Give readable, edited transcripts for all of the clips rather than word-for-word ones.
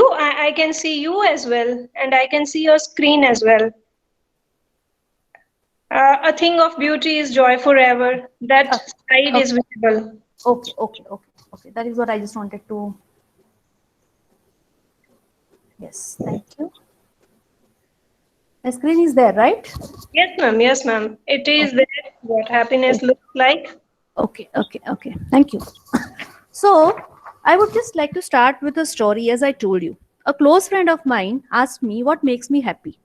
I can see you as well, and I can see your screen as well. A thing of beauty is joy forever. That Okay, side is okay, visible. okay. That is what I just wanted to. Yes, thank you. The screen is there, right? Yes, ma'am. Yes, ma'am. It is Okay, there. What happiness okay, looks like. okay. Thank you. So, I would just like to start with a story as I told you. A close friend of mine asked me what makes me happy.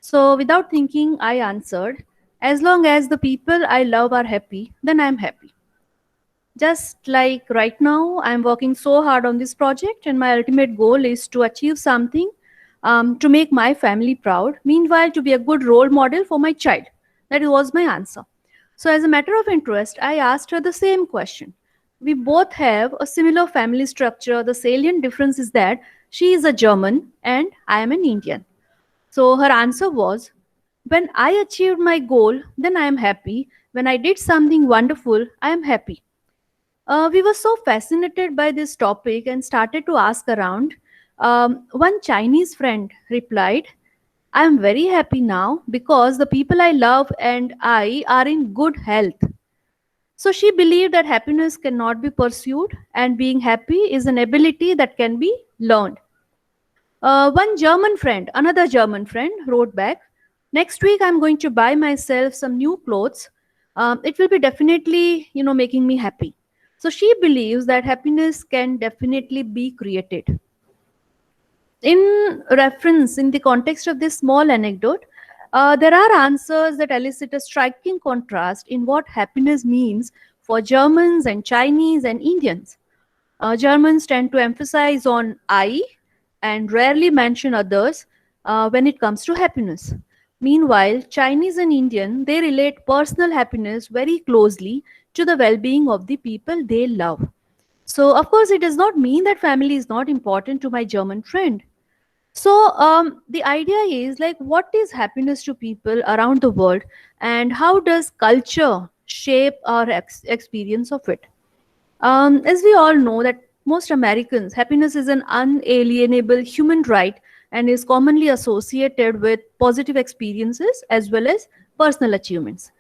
So, without thinking, I answered, as long as the people I love are happy, then I'm happy. Just like right now, I'm working so hard on this project, and my ultimate goal is to achieve something to make my family proud. Meanwhile, to be a good role model for my child. That was my answer. So, as a matter of interest, I asked her the same question. We both have a similar family structure. The salient difference is that she is a German and I am an Indian. So, her answer was, when I achieved my goal, then I am happy. When I did something wonderful, I am happy. We were so fascinated by this topic and started to ask around. One Chinese friend replied, I am very happy now because the people I love and I are in good health. So she believed that happiness cannot be pursued and being happy is an ability that can be learned. Another German friend, wrote back, next week I'm going to buy myself some new clothes. It will be definitely, making me happy. So she believes that happiness can definitely be created. In the context of this small anecdote, there are answers that elicit a striking contrast in what happiness means for Germans and Chinese and Indians. Germans tend to emphasize on I and rarely mention others when it comes to happiness. Meanwhile, Chinese and Indian, they relate personal happiness very closely to the well-being of the people they love. So, of course, it does not mean that family is not important to my German friend. So, the idea is like, what is happiness to people around the world, and how does culture shape our experience of it? As we all know that most Americans, happiness is an unalienable human right and is commonly associated with positive experiences as well as personal achievements.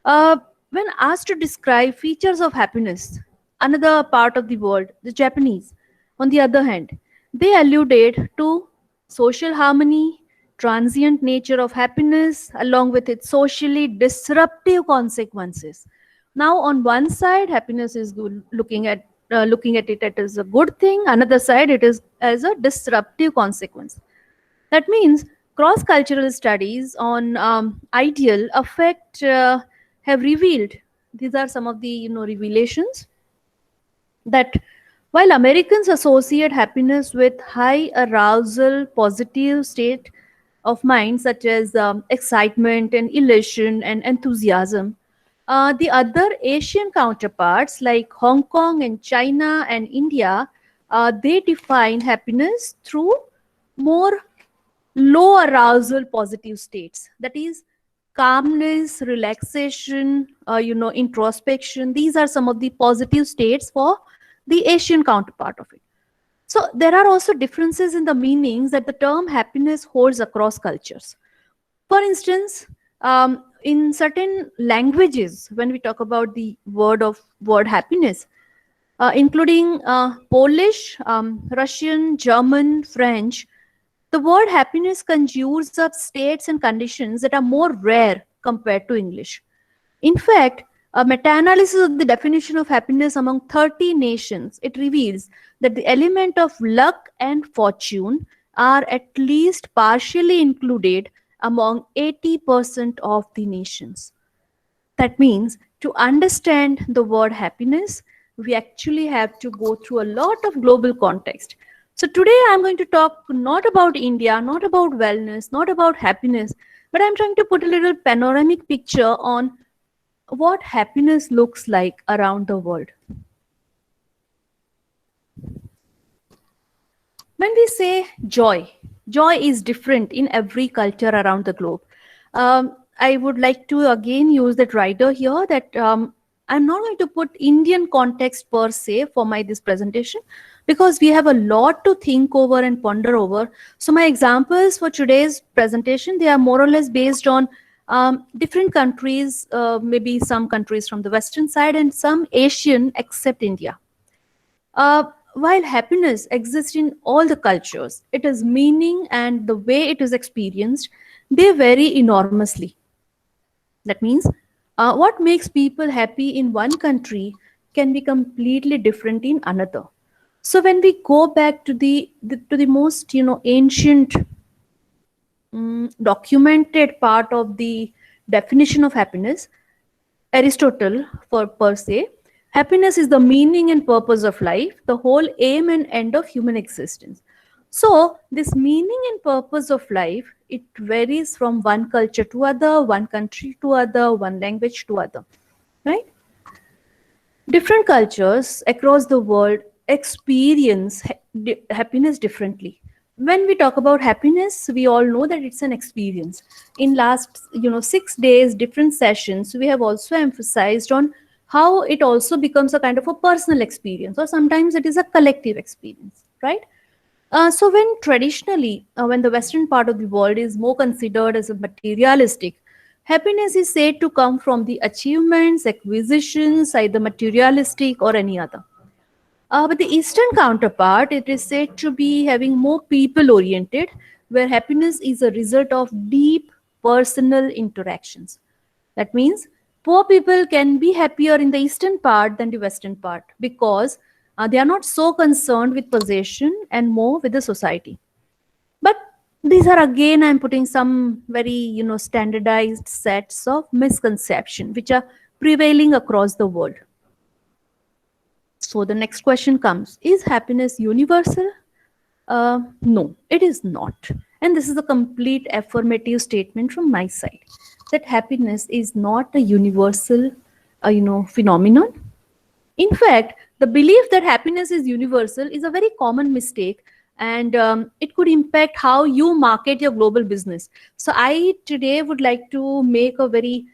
Uh, when asked to describe features of happiness, another part of the world, the Japanese, on the other hand, they alluded to social harmony, transient nature of happiness, along with its socially disruptive consequences. Now, on one side, happiness is good, looking at it as a good thing. Another side, it is as a disruptive consequence. That means cross-cultural studies on ideal affect have revealed. These are some of the revelations that while Americans associate happiness with high arousal, positive state of mind, such as excitement and elation and enthusiasm, the other Asian counterparts like Hong Kong and China and India, they define happiness through more low arousal positive states. That is calmness, relaxation, introspection. These are some of the positive states for the Asian counterpart of it. So there are also differences in the meanings that the term happiness holds across cultures. For instance, in certain languages, when we talk about the word happiness, including Polish, Russian, German, French, the word happiness conjures up states and conditions that are more rare compared to English. In fact, a meta-analysis of the definition of happiness among 30 nations, it reveals that the element of luck and fortune are at least partially included among 80% of the nations. That means to understand the word happiness, we actually have to go through a lot of global context. So today I'm going to talk not about India, not about wellness, not about happiness, but I'm trying to put a little panoramic picture on what happiness looks like around the world. When we say joy, joy is different in every culture around the globe. I would like to again use that rider here that I'm not going to put Indian context per se for my this presentation because we have a lot to think over and ponder over. So my examples for today's presentation, they are more or less based on different countries, maybe some countries from the Western side and some Asian except India. While happiness exists in all the cultures, it is meaning and the way it is experienced, they vary enormously. That means what makes people happy in one country can be completely different in another. So when we go back to the most ancient documented part of the definition of happiness, Aristotle, for per se, happiness is the meaning and purpose of life, the whole aim and end of human existence. So, this meaning and purpose of life, it varies from one culture to other, one country to other, one language to other, right? Different cultures across the world experience happiness differently. When we talk about happiness, we all know that it's an experience. In last 6 days different sessions, we have also emphasized on how it also becomes a kind of a personal experience, or sometimes it is a collective experience, right? So when traditionally, when the Western part of the world is more considered as a materialistic, happiness is said to come from the achievements, acquisitions, either materialistic or any other. But the Eastern counterpart, it is said to be having more people oriented, where happiness is a result of deep personal interactions. That means poor people can be happier in the Eastern part than the Western part because they are not so concerned with possession and more with the society. But these are again, I'm putting some very standardized sets of misconception which are prevailing across the world. So the next question comes: is happiness universal? No, it is not. And this is a complete affirmative statement from my side that happiness is not a universal, phenomenon. In fact, the belief that happiness is universal is a very common mistake, and it could impact how you market your global business. So, I today would like to make a very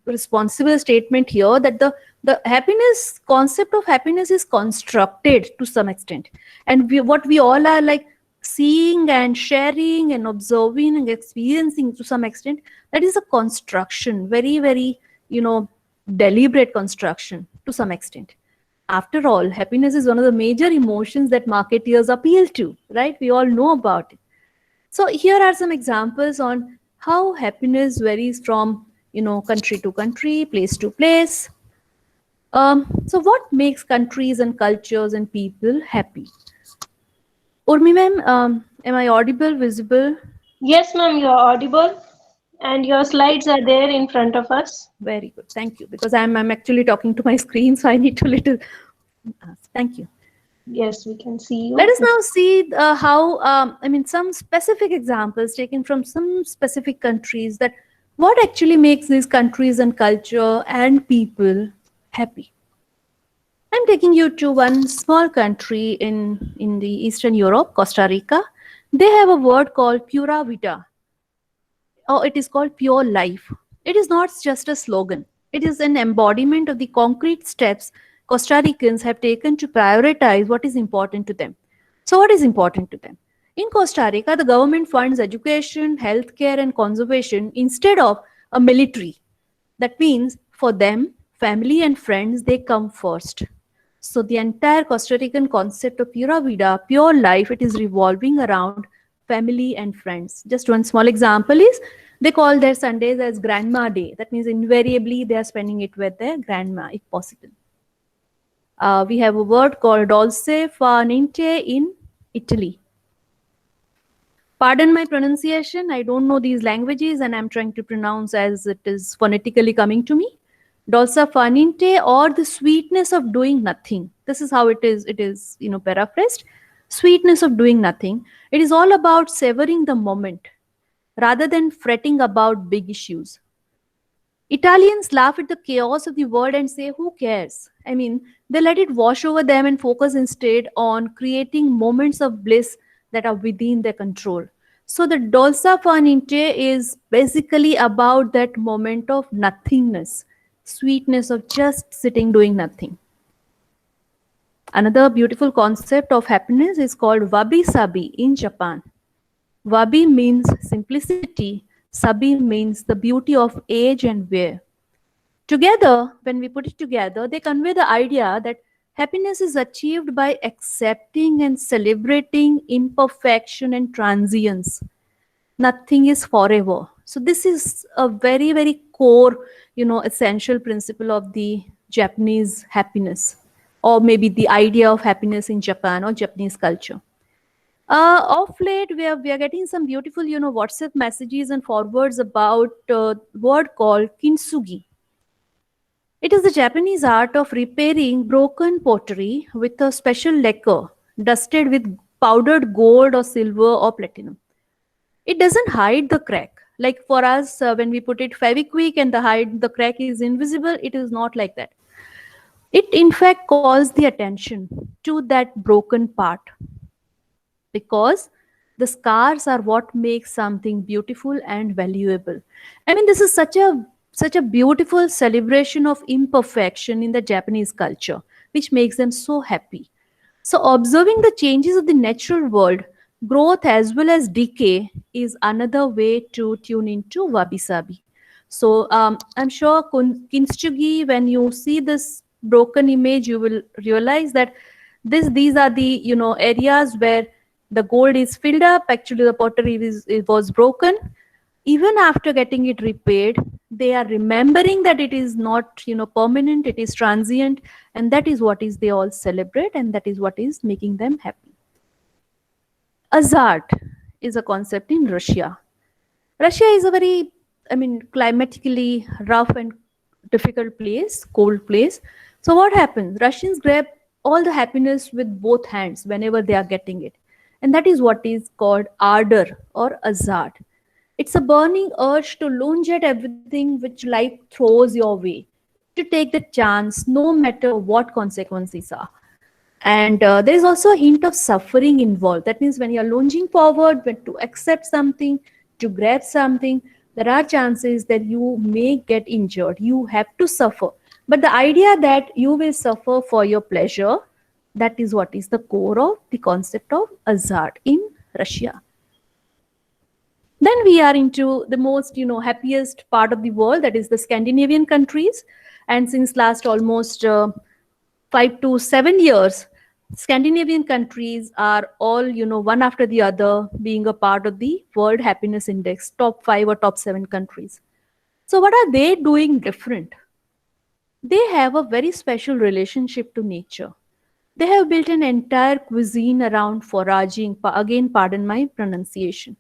responsible statement here that the happiness concept of happiness is constructed to some extent, and what we all are like seeing and sharing and observing and experiencing to some extent, that is a construction, very very deliberate construction to some extent. After all, happiness is one of the major emotions that marketeers appeal to, right? We all know about it. So here are some examples on how happiness varies from country to country, place to place. So what makes countries and cultures and people happy? Urmi ma'am, am I audible, visible? Yes, ma'am, you are audible, and your slides are there in front of us. Very good, thank you. Because I'm actually talking to my screen, so I need to little. Thank you. Yes, we can see you. Let us now see how, some specific examples taken from some specific countries, that what actually makes these countries and culture and people happy. I'm taking you to one small country in the Eastern Europe, Costa Rica. They have a word called Pura Vida, or it is called pure life. It is not just a slogan. It is an embodiment of the concrete steps Costa Ricans have taken to prioritize what is important to them. So, what is important to them? In Costa Rica, the government funds education, healthcare, and conservation instead of a military. That means for them, family and friends, they come first. So the entire Costa Rican concept of Pura Vida, pure life, it is revolving around family and friends. Just one small example is they call their Sundays as Grandma Day. That means invariably they are spending it with their grandma if possible. We have a word called dolce far niente in Italy. Pardon my pronunciation. I don't know these languages and I'm trying to pronounce as it is phonetically coming to me. Dolce far niente, or the sweetness of doing nothing. This is how it is, paraphrased. Sweetness of doing nothing. It is all about savoring the moment rather than fretting about big issues. Italians laugh at the chaos of the world and say, who cares? I mean, they let it wash over them and focus instead on creating moments of bliss that are within their control. So the dolce far niente is basically about that moment of nothingness, sweetness of just sitting doing nothing. Another beautiful concept of happiness is called wabi sabi in Japan. Wabi means simplicity, sabi means the beauty of age and wear. Together, when we put it together, they convey the idea that happiness is achieved by accepting and celebrating imperfection and transience. Nothing is forever. So this is a very, very core, essential principle of the Japanese happiness, or maybe the idea of happiness in Japan or Japanese culture. Of late, we are getting some beautiful, WhatsApp messages and forwards about a word called kintsugi. It is the Japanese art of repairing broken pottery with a special lacquer dusted with powdered gold or silver or platinum. It doesn't hide the crack. Like for us, when we put it Fevikwik and the crack is invisible, it is not like that. It in fact calls the attention to that broken part, because the scars are what makes something beautiful and valuable. I mean, this is such a beautiful celebration of imperfection in the Japanese culture, which makes them so happy. So observing the changes of the natural world, growth as well as decay, is another way to tune into wabi sabi. So I'm sure Kintsugi, when you see this broken image, you will realize that these are the areas where the gold is filled up. Actually, the pottery it was broken. Even after getting it repaired, they are remembering that it is not permanent, it is transient, and that is what is they all celebrate, and that is what is making them happy. Azart is a concept in Russia. Russia is a very, climatically rough and difficult place, cold place. So what happens? Russians grab all the happiness with both hands whenever they are getting it. And that is what is called ardor or azart. It's a burning urge to lunge at everything which life throws your way, to take the chance no matter what consequences are. And there is also a hint of suffering involved. That means when you're lunging forward, when to accept something, to grab something, there are chances that you may get injured. You have to suffer. But the idea that you will suffer for your pleasure, that is what is the core of the concept of azart in Russia. Then we are into the most, happiest part of the world, that is the Scandinavian countries. And since last almost 5 to 7 years, Scandinavian countries are all, one after the other being a part of the World Happiness Index, top 5 or top 7 countries. So what are they doing different? They have a very special relationship to nature. They have built an entire cuisine around foraging. Again, pardon my pronunciation.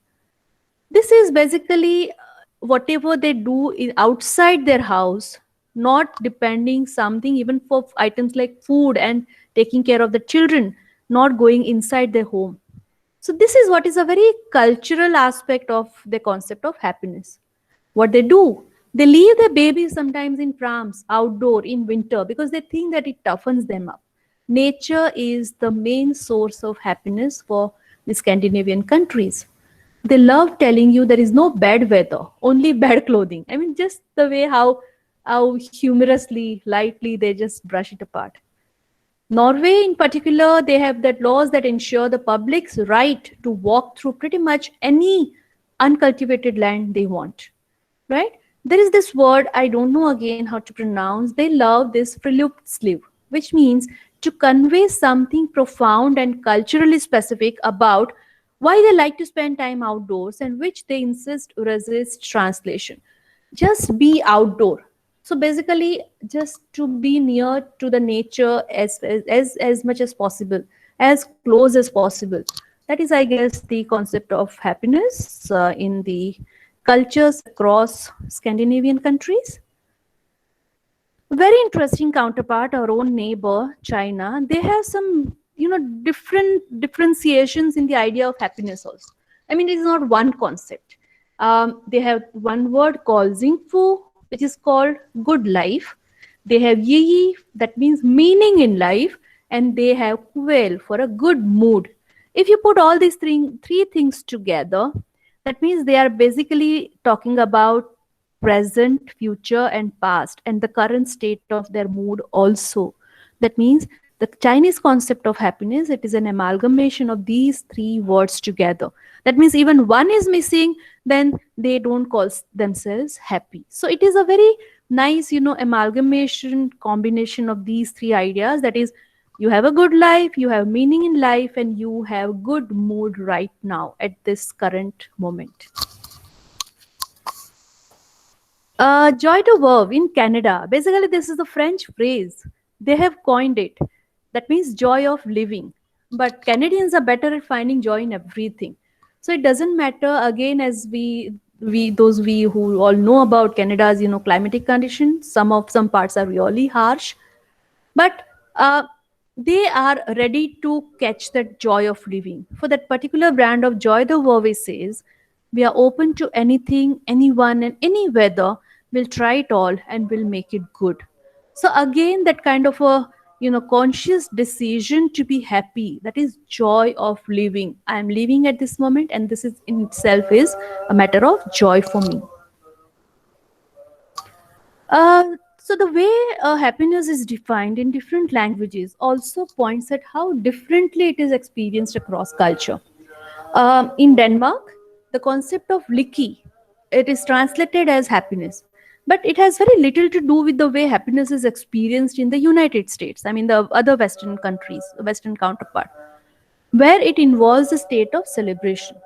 This is basically whatever they do outside their house, not depending something even for items like food and taking care of the children, not going inside their home. So this is what is a very cultural aspect of the concept of happiness. What they do, they leave their babies sometimes in prams outdoor in winter because they think that it toughens them up. Nature is the main source of happiness for the Scandinavian countries. They love telling you there is no bad weather, only bad clothing. I mean, just the way how humorously, lightly they just brush it apart. Norway in particular, they have that laws that ensure the public's right to walk through pretty much any uncultivated land they want, right? There is this word, I don't know again how to pronounce. They love this friluftsliv, which means to convey something profound and culturally specific about why they like to spend time outdoors, and which they insist resist translation. Just be outdoor. So basically, just to be near to the nature as much as possible, as close as possible. That is, I guess, the concept of happiness in the cultures across Scandinavian countries. Very interesting counterpart, our own neighbor, China. They have some, different differentiations in the idea of happiness also. I mean, it is not one concept. They have one word called Xingfu, which is called good life. They have Yi, that means meaning in life, and they have Kuel for a good mood. If you put all these three things together, that means they are basically talking about present, future, and past, and the current state of their mood also. That means the Chinese concept of happiness, it is an amalgamation of these three words together. That means even one is missing, then they don't call themselves happy. So it is a very nice, amalgamation, combination of these three ideas. That is, you have a good life, you have meaning in life, and you have good mood right now at this current moment. Joy de vivre in Canada. Basically, this is the French phrase. They have coined it. That means joy of living. But Canadians are better at finding joy in everything. So it doesn't matter, again, as we who all know about Canada's climatic conditions. Some parts are really harsh, but they are ready to catch that joy of living. For that particular brand of Joy the Verve says, we are open to anything, anyone, and any weather. We'll try it all and we'll make it good. So again, that kind of a conscious decision to be happy. That is joy of living. I am living at this moment, and this is in itself is a matter of joy for me. So the way happiness is defined in different languages also points at how differently it is experienced across culture. In Denmark, the concept of lykke, it is translated as happiness, but it has very little to do with the way happiness is experienced in the United States. I mean, the other Western countries, the Western counterpart, where it involves a state of celebration.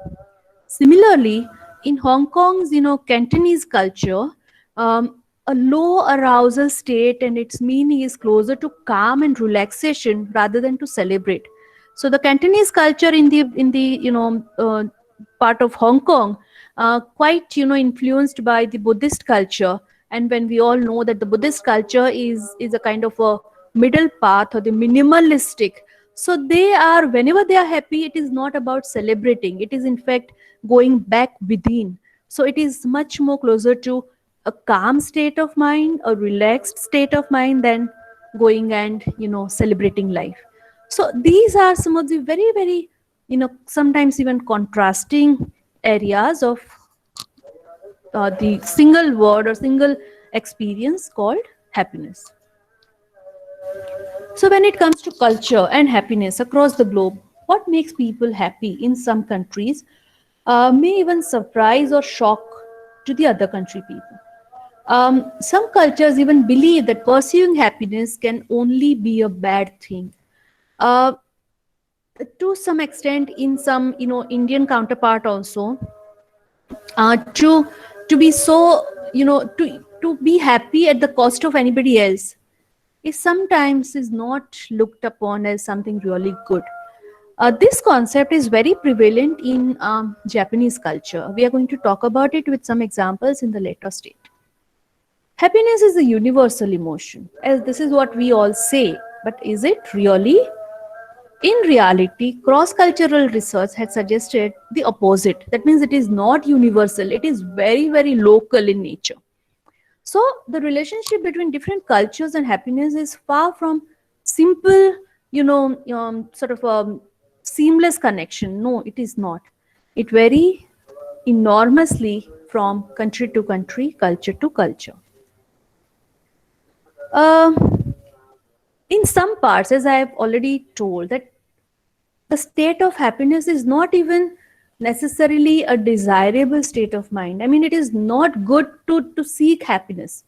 Similarly, in Hong Kong's, Cantonese culture, a low arousal state and its meaning is closer to calm and relaxation rather than to celebrate. So the Cantonese culture in the part of Hong Kong, quite influenced by the Buddhist culture. And when we all know that the Buddhist culture is a kind of a middle path or the minimalistic, so they are, whenever they are happy, it is not about celebrating. It is in fact going back within. So it is much more closer to a calm state of mind, a relaxed state of mind, than going and celebrating life. So these are some of the very, very sometimes even contrasting areas of the single word or single experience called happiness. So when it comes to culture and happiness across the globe, what makes people happy in some countries may even surprise or shock to the other country people. Some cultures even believe that pursuing happiness can only be a bad thing. Uh, to some extent, in some Indian counterpart also, to be so to be happy at the cost of anybody else is sometimes is not looked upon as something really good. This concept is very prevalent in Japanese culture. We are going to talk about it with some examples in the later state. Happiness is a universal emotion, as this is what we all say, but is it really? In reality, cross-cultural research had suggested the opposite. That means it is not universal, it is very, very local in nature. So the relationship between different cultures and happiness is far from simple, sort of a seamless connection. No, it is not. It varies enormously from country to country, culture to culture. In some parts, as I have already told, that the state of happiness is not even necessarily a desirable state of mind. I mean, it is not good to seek happiness.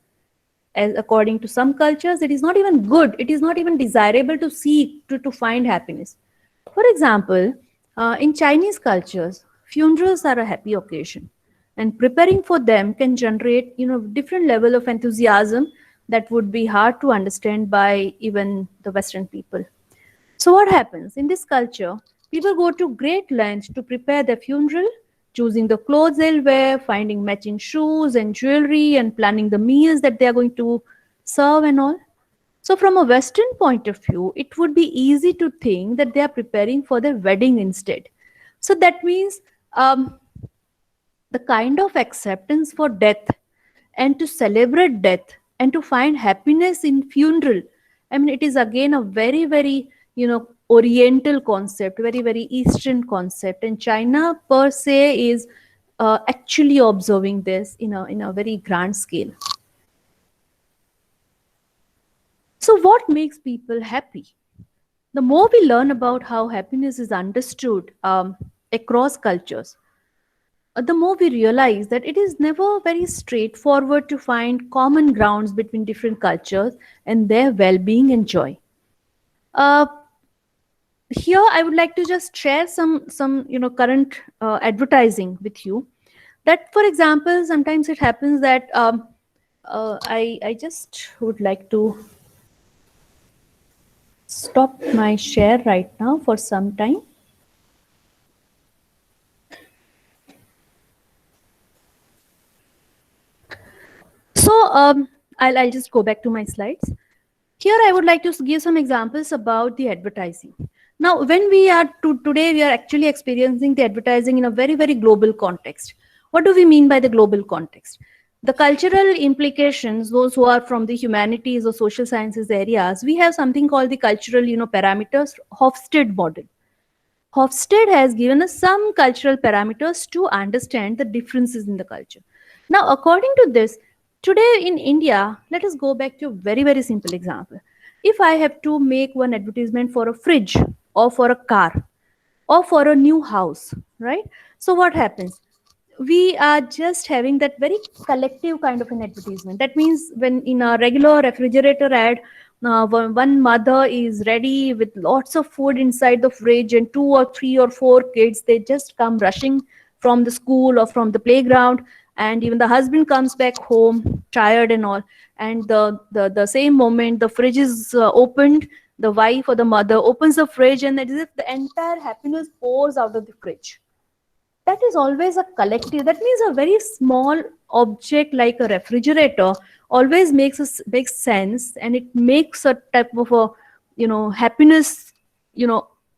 As according to some cultures, it is not even good. It is not even desirable to seek to find happiness. For example, in Chinese cultures, funerals are a happy occasion, and preparing for them can generate different level of enthusiasm that would be hard to understand by even the Western people. So what happens in this culture? People go to great lengths to prepare their funeral, choosing the clothes they'll wear, finding matching shoes and jewelry, and planning the meals that they are going to serve and all. So from a Western point of view, it would be easy to think that they are preparing for their wedding instead. So that means the kind of acceptance for death and to celebrate death and to find happiness in funeral, I mean, it is again a very, very oriental concept, very, very Eastern concept. And China per se is actually observing this in a very grand scale. So, what makes people happy? The more we learn about how happiness is understood across cultures, the more we realize that it is never very straightforward to find common grounds between different cultures and their well-being and joy. Uh, Here, I would like to just share some current advertising with you. That, for example, sometimes it happens that I just would like to stop my share right now for some time. So I'll just go back to my slides. Here I would like to give some examples about the advertising. Now, when we are today, we are actually experiencing the advertising in a very, very global context. What do we mean by the global context? The cultural implications, those who are from the humanities or social sciences areas, we have something called the cultural, parameters, Hofstede model. Hofstede has given us some cultural parameters to understand the differences in the culture. Now, according to this, today in India, let us go back to a very, very simple example. If I have to make one advertisement for a fridge or for a car or for a new house, right? So what happens? We are just having that very collective kind of an advertisement. That means when in a regular refrigerator ad, one mother is ready with lots of food inside the fridge and 2 or 3 or 4 kids, they just come rushing from the school or from the playground, and even the husband comes back home tired and all, and the same moment the fridge is opened, the wife or the mother opens the fridge and that is if the entire happiness pours out of the fridge. That is always a collective. That means a very small object like a refrigerator always makes sense, and it makes a type of a happiness,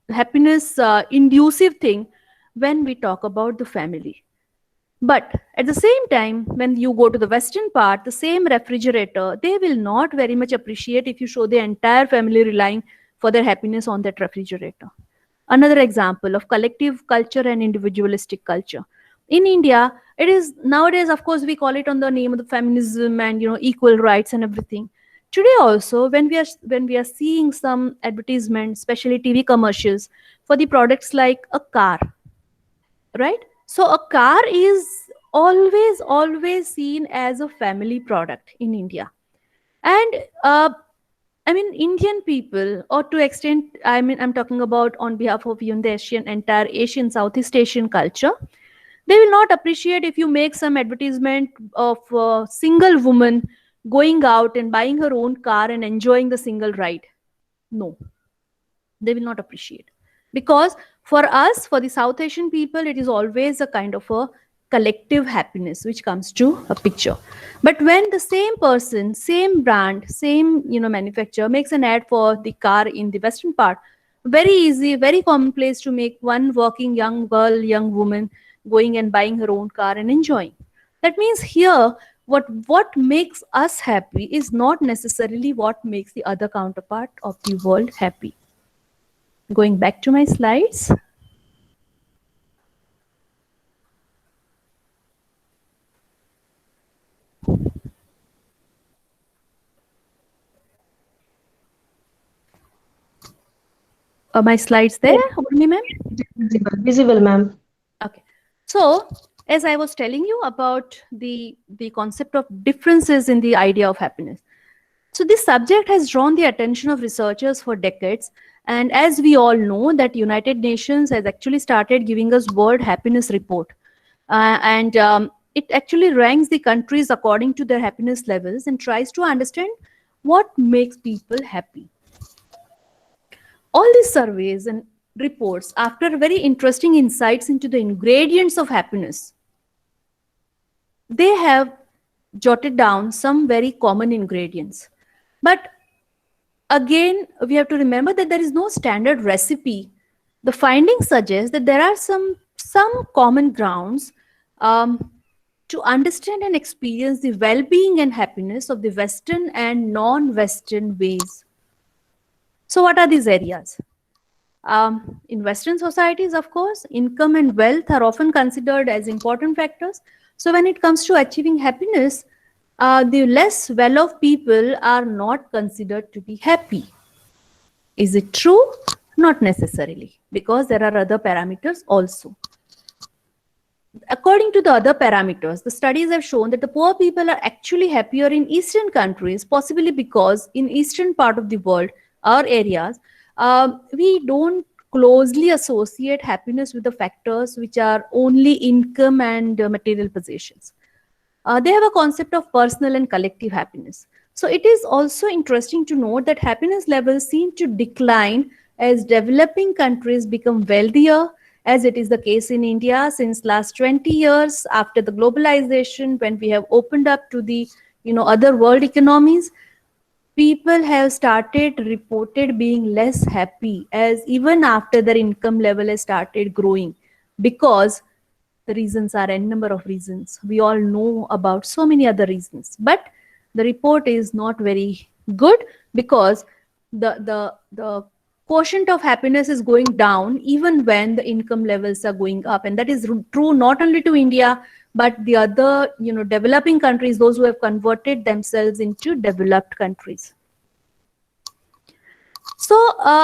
happiness inducive thing when we talk about the family. But at the same time, when you go to the western part, the same refrigerator, they will not very much appreciate if you show the entire family relying for their happiness on that refrigerator. Another example of collective culture and individualistic culture. In India, it is nowadays, of course, we call it on the name of the feminism and equal rights and everything. Today also, when we are seeing some advertisements, especially TV commercials for the products like a car, right? So a car is always seen as a family product in India. And I mean, Indian people, or to extent, I mean, I'm talking about on behalf of the entire Asian, Southeast Asian culture. They will not appreciate if you make some advertisement of a single woman going out and buying her own car and enjoying the single ride. No, they will not appreciate. Because for us, for the South Asian people, it is always a kind of a collective happiness which comes to a picture. But when the same person, same brand, same manufacturer makes an ad for the car in the western part, very easy, very commonplace to make one working young girl, young woman going and buying her own car and enjoying. That means here, what makes us happy is not necessarily what makes the other counterpart of the world happy. Going back to my slides. My slides there, Urmi ma'am? Visible, ma'am. Okay. So, as I was telling you about the concept of differences in the idea of happiness. So this subject has drawn the attention of researchers for decades. And as we all know that United Nations has actually started giving us World Happiness Report. It actually ranks the countries according to their happiness levels and tries to understand what makes people happy. All these surveys and reports, after very interesting insights into the ingredients of happiness, they have jotted down some very common ingredients. But again, we have to remember that there is no standard recipe. The findings suggest that there are some common grounds to understand and experience the well-being and happiness of the Western and non-Western ways. So what are these areas? In Western societies, of course, income and wealth are often considered as important factors. So when it comes to achieving happiness, the less well-off people are not considered to be happy. Is it true? Not necessarily, because there are other parameters also. According to the other parameters, the studies have shown that the poor people are actually happier in Eastern countries, possibly because in Eastern part of the world, our areas, we don't closely associate happiness with the factors which are only income and material possessions. They have a concept of personal and collective happiness. So it is also interesting to note that happiness levels seem to decline as developing countries become wealthier, as it is the case in India since last 20 years after the globalization, when we have opened up to the other world economies. People have started reported being less happy as even after their income level has started growing, because the reasons are n number of reasons. We all know about so many other reasons, but the report is not very good because the quotient of happiness is going down even when the income levels are going up, and that is true not only to India but the other developing countries, those who have converted themselves into developed countries. So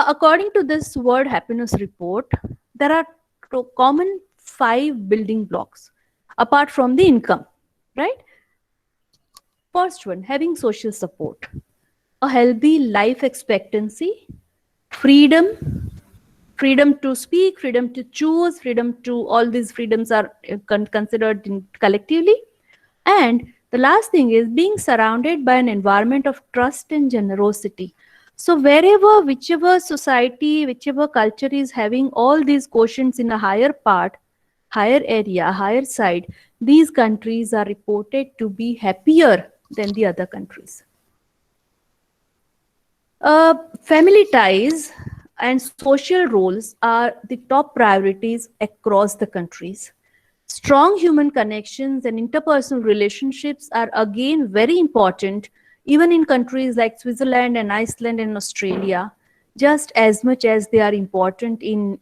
according to this World Happiness Report, there are common 5 building blocks apart from the income, right? First one, having social support, a healthy life expectancy, freedom, freedom to speak, freedom to choose, freedom to, all these freedoms are considered collectively. And the last thing is being surrounded by an environment of trust and generosity. So wherever, whichever society, whichever culture is having all these quotients in a higher part, higher area, higher side, these countries are reported to be happier than the other countries. Family ties and social roles are the top priorities across the countries. Strong human connections and interpersonal relationships are again very important, even in countries like Switzerland and Iceland and Australia, just as much as they are important in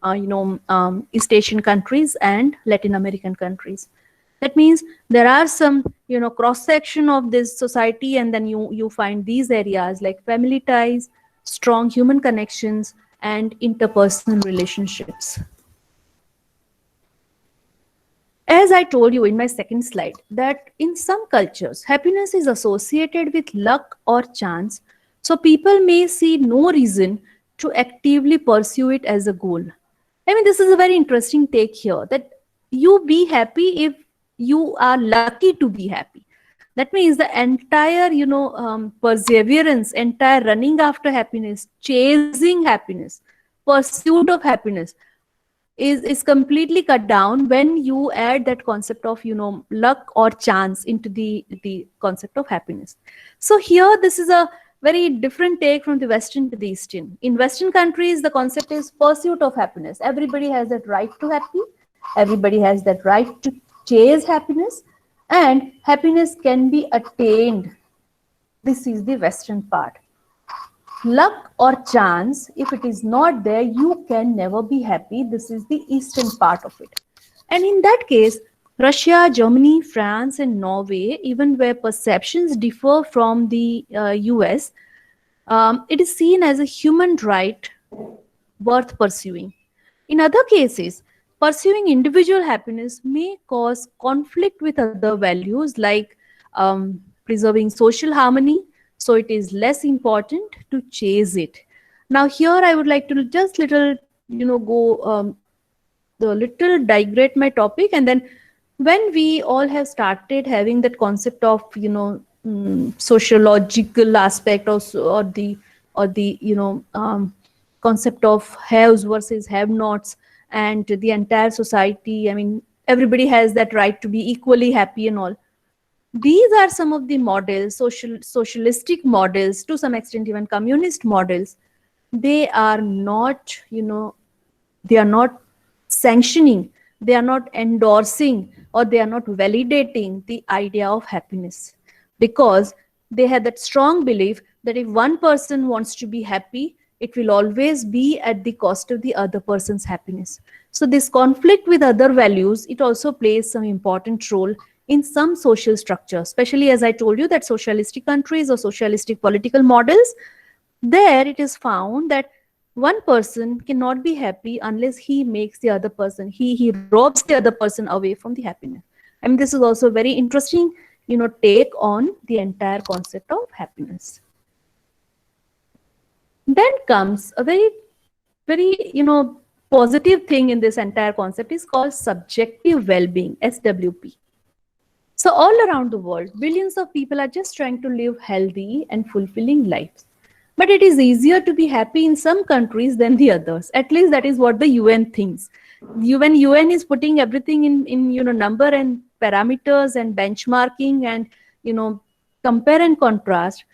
East Asian countries and Latin American countries. That means there are some cross section of this society, and then you find these areas like family ties, strong human connections, and interpersonal relationships. As I told you in my second slide, that in some cultures, happiness is associated with luck or chance. So people may see no reason to actively pursue it as a goal. I mean, this is a very interesting take here, that you be happy if you are lucky to be happy. That means the entire, perseverance, entire running after happiness, chasing happiness, pursuit of happiness, is completely cut down when you add that concept of luck or chance into the concept of happiness. So here this is a very different take from the Western to the Eastern. In Western countries, the concept is pursuit of happiness. Everybody has that right to happy, everybody has that right to chase happiness, and happiness can be attained. This is the Western part. Luck or chance, if it is not there, you can never be happy. This is the Eastern part of it. And in that case, Russia, Germany, France, and Norway, even where perceptions differ from the US, it is seen as a human right worth pursuing. In other cases, pursuing individual happiness may cause conflict with other values like preserving social harmony, so it is less important to chase it. Now here I would like to just little go the little digress my topic, and then when we all have started having that concept of sociological aspect or the concept of haves versus have nots, and the entire society, I mean everybody has that right to be equally happy and all. These are some of the models, socialistic models, to some extent even communist models. They are not, they are not sanctioning, they are not endorsing, or they are not validating the idea of happiness, because they have that strong belief that if one person wants to be happy, it will always be at the cost of the other person's happiness. So this conflict with other values, it also plays some important role in some social structures, especially as I told you that socialistic countries or socialistic political models, there it is found that one person cannot be happy unless he makes the other person, he robs the other person away from the happiness. I mean, this is also a very interesting, take on the entire concept of happiness. Then comes a very positive thing in this entire concept is called subjective well-being, SWP. So all around the world, billions of people are just trying to live healthy and fulfilling lives. But it is easier to be happy in some countries than the others. At least that is what the UN thinks. When UN is putting everything in number and parameters and benchmarking and compare and contrast,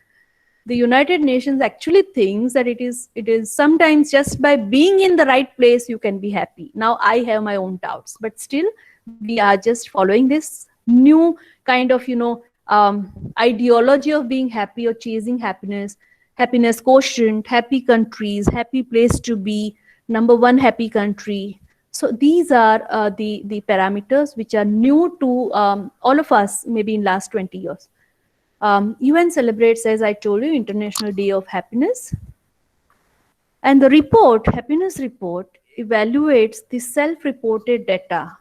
the United Nations actually thinks that it is sometimes just by being in the right place you can be happy. Now I have my own doubts, but still we are just following this new kind of ideology of being happy or chasing happiness quotient, happy countries, happy place to be, number one happy country. So these are the parameters which are new to all of us maybe in last 20 years. UN celebrates, as I told you, International Day of Happiness. And the report, happiness report, evaluates the self-reported data.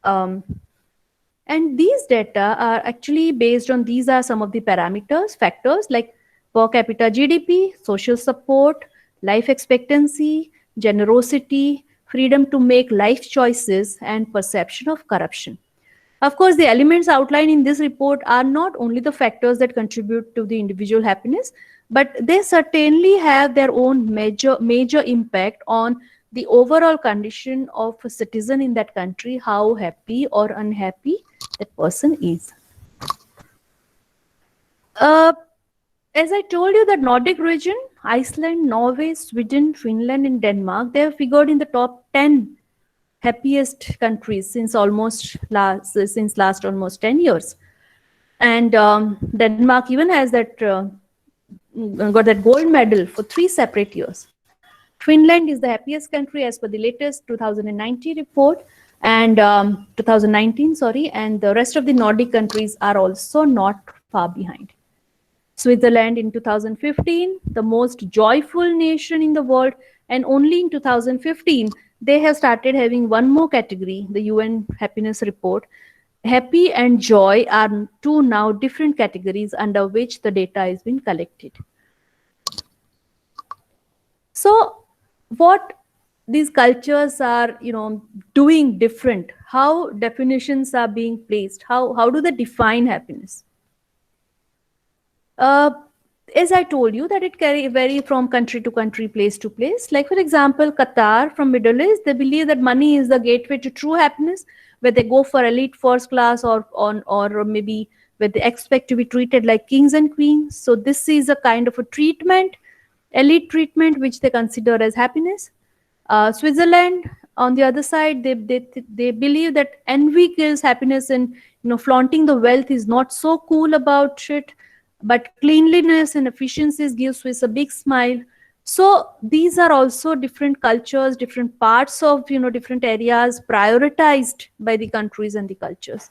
And these data are actually based on, these are some of the parameters, factors like per capita GDP, social support, life expectancy, generosity, freedom to make life choices, and perception of corruption. Of course, the elements outlined in this report are not only the factors that contribute to the individual happiness, but they certainly have their own major impact on the overall condition of a citizen in that country, how happy or unhappy that person is. As I told you, the Nordic region, Iceland, Norway, Sweden, Finland, and Denmark, they have figured in the top 10 happiest countries since last almost 10 years. And Denmark even has that got that gold medal for 3 separate years. Finland is the happiest country as per the latest 2019 report, and 2019, sorry, and the rest of the Nordic countries are also not far behind. Switzerland in 2015, the most joyful nation in the world, and only in 2015 they have started having one more category, the UN happiness report. Happy and joy are two now different categories under which the data has been collected. So what these cultures are doing different, how definitions are being placed, how do they define happiness? As I told you that it vary from country to country, place to place. Like for example, Qatar from Middle East, they believe that money is the gateway to true happiness, where they go for elite first class or maybe where they expect to be treated like kings and queens. So this is a kind of a treatment, elite treatment, which they consider as happiness. Switzerland, on the other side, they believe that envy kills happiness, and flaunting the wealth is not so cool about it. But cleanliness and efficiencies give Swiss a big smile. So these are also different cultures, different parts of different areas prioritized by the countries and the cultures.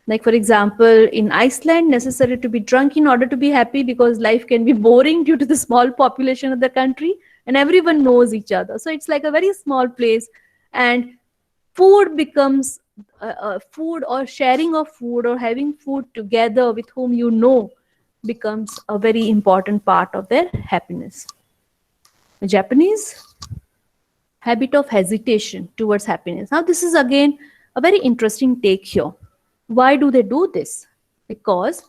Like for example, in Iceland, necessary to be drunk in order to be happy, because life can be boring due to the small population of the country and everyone knows each other. So it's like a very small place, and food becomes food, or sharing of food, or having food together with whom becomes a very important part of their happiness. The Japanese habit of hesitation towards happiness. Now this is again a very interesting take here. Why do they do this? Because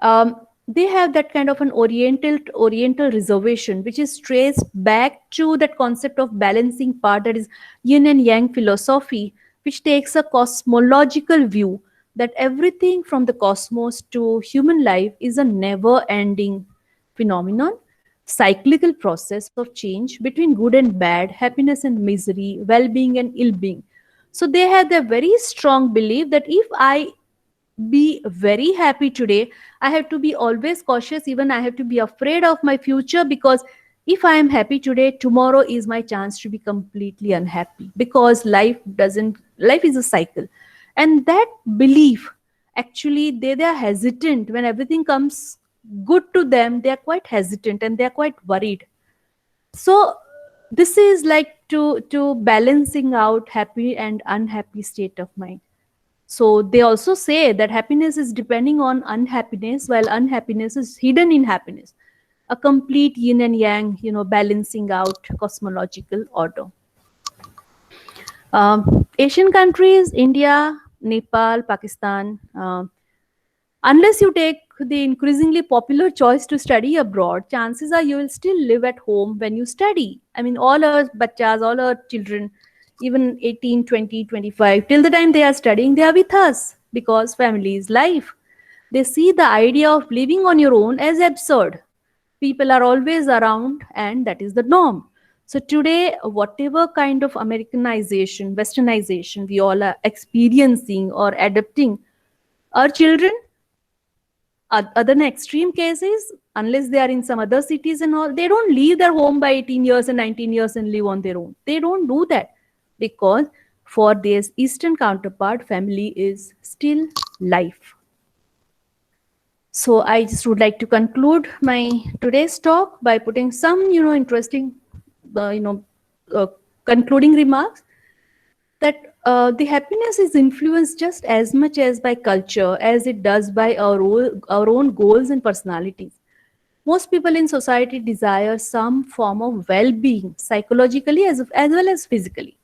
they have that kind of an oriental reservation, which is traced back to that concept of balancing part, that is yin and yang philosophy, which takes a cosmological view that everything from the cosmos to human life is a never-ending phenomenon, cyclical process of change between good and bad, happiness and misery, well-being and ill-being. So they have the very strong belief that if I be very happy today, I have to be always cautious, even I have to be afraid of my future, because If I am happy today, tomorrow is my chance to be completely unhappy, because life is a cycle. And that belief, actually, they are hesitant when everything comes good to them. They are quite hesitant and they are quite worried. So this is like to balancing out happy and unhappy state of mind. So they also say that happiness is depending on unhappiness, while unhappiness is hidden in happiness. A complete yin and yang, balancing out cosmological order. Asian countries, India, Nepal, Pakistan, unless you take the increasingly popular choice to study abroad, chances are you will still live at home when you study. I mean, all our bachas, all our children, even 18, 20, 25, till the time they are studying, they are with us, because family is life. They see the idea of living on your own as absurd. People are always around, and that is the norm. So today, whatever kind of Americanization, westernization we all are experiencing or adapting, our children, other than extreme cases, unless they are in some other cities and all, they don't leave their home by 18 years and 19 years and live on their own. They don't do that, because for their Eastern counterpart, family is still life. So I just would like to conclude my today's talk by putting some, interesting, uh, you know, uh, concluding remarks, that the happiness is influenced just as much as by culture as it does by our own goals and personalities. Most people in society desire some form of well-being, psychologically as well as physically.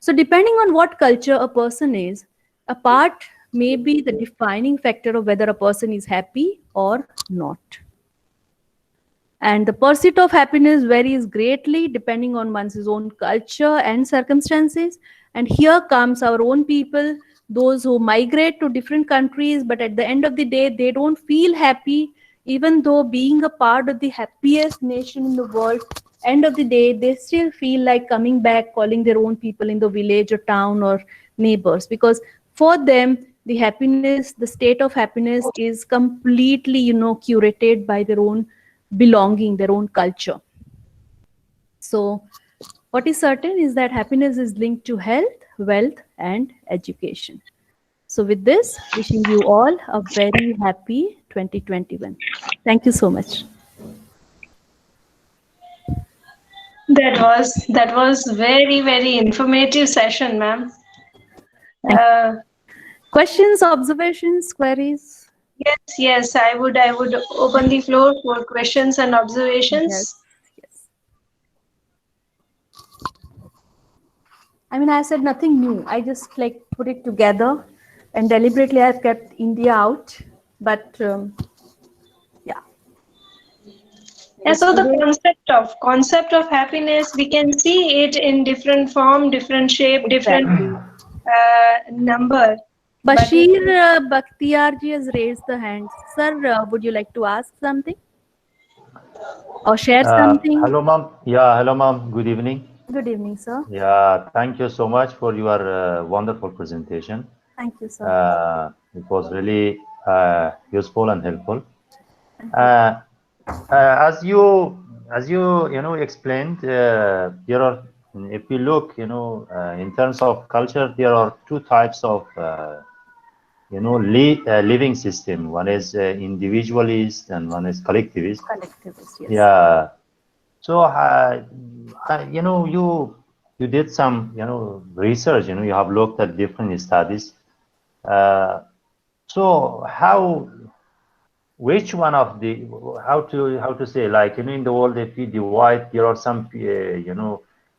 So depending on what culture a person is, a part may be the defining factor of whether a person is happy or not. And the pursuit of happiness varies greatly depending on one's own culture and circumstances. And here comes our own people, those who migrate to different countries, but at the end of the day, they don't feel happy, even though being a part of the happiest nation in the world. End of the day, they still feel like coming back, calling their own people in the village or town or neighbors, because for them, the happiness, the state of happiness is completely, curated by their own belonging, their own culture. So, what is certain is that happiness is linked to health, wealth, and education. So, with this, wishing you all a very happy 2021. Thank you so much. That was very informative session, ma'am. Uh, Questions, observations, queries? yes. I would open the floor for questions and observations. Yes. Yes. I mean, I said nothing new. I just like put it together, and deliberately I've kept India out. But yeah. Yeah, so the concept of happiness, we can see it in different form, different shape, different Exactly. number. Bashir Bakhtiar ji has raised the hand. Sir, would you like to ask something or share something? Hello, ma'am. Yeah, hello, ma'am. Good evening. Good evening, sir. Yeah, thank you so much for your wonderful presentation. Thank you, sir. It was really useful and helpful. As you explained, there are, if you look, in terms of culture, there are two types of living system. One is individualist and one is collectivist. Collectivist, yes. Yeah. So, you did some, research. You have looked at different studies. So, which one of the, how to say, like, in the world, if we divide, there are some,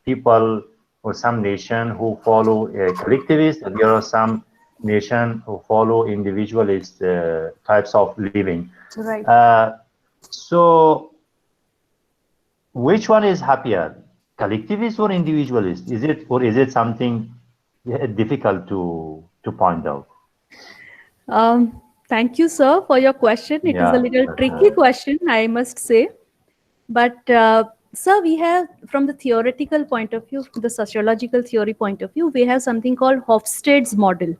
people or some nation who follow collectivist, and there are some nation who follow individualist types of living. Right. So, which one is happier, collectivist or individualist? Is it something difficult to point out? Thank you, sir, for your question. It is a little tricky question, I must say. But, sir, we have, from the theoretical point of view, the sociological theory point of view, we have something called Hofstede's model.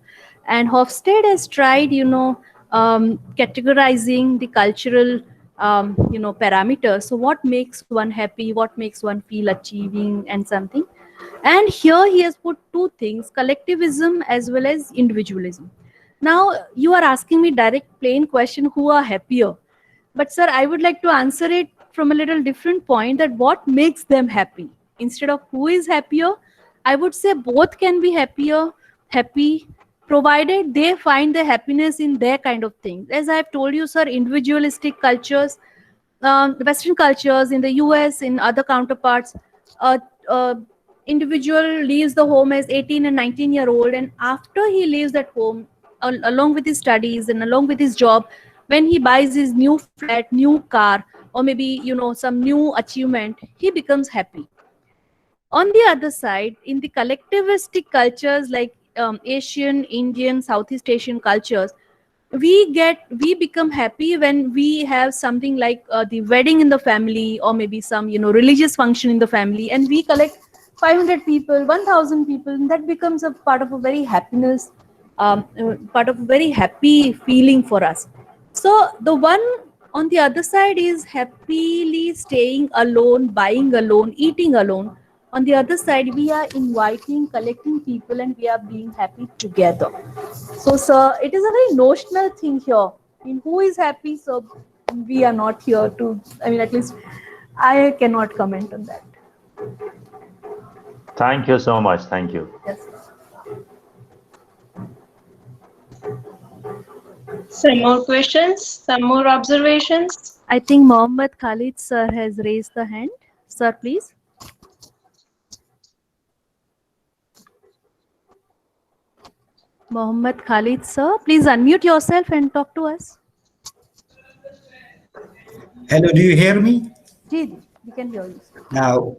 And Hofstede has tried, categorizing the cultural parameters. So what makes one happy, what makes one feel achieving and something. And here he has put two things, collectivism as well as individualism. Now you are asking me direct plain question, who are happier? But sir, I would like to answer it from a little different point, that what makes them happy. Instead of who is happier, I would say both can be happy, provided they find the happiness in their kind of things. As I have told you, sir, individualistic cultures, Western cultures in the US, in other counterparts, uh, uh, individual leaves the home as 18 and 19-year-old, and after he leaves that home, along with his studies and along with his job, when he buys his new flat, new car, or maybe some new achievement, he becomes happy. On the other side, in the collectivistic cultures like Asian, Indian, Southeast Asian cultures, we become happy when we have something like the wedding in the family, or maybe some religious function in the family, and we collect 500 people, 1000 people, and that becomes a part of a very happiness, part of a very happy feeling for us. So the one on the other side is happily staying alone, buying alone, eating alone. On the other side, we are inviting, collecting people, and we are being happy together. So, sir, it is a very notional thing here. In who is happy, so we are not here to, at least I cannot comment on that. Thank you so much. Thank you. Yes. Some more questions, some more observations. I think Mohammed Khalid sir has raised the hand. Sir, please. Mohammed Khalid sir, please unmute yourself and talk to us. Hello, do you hear me? Ji, we can hear you. Now,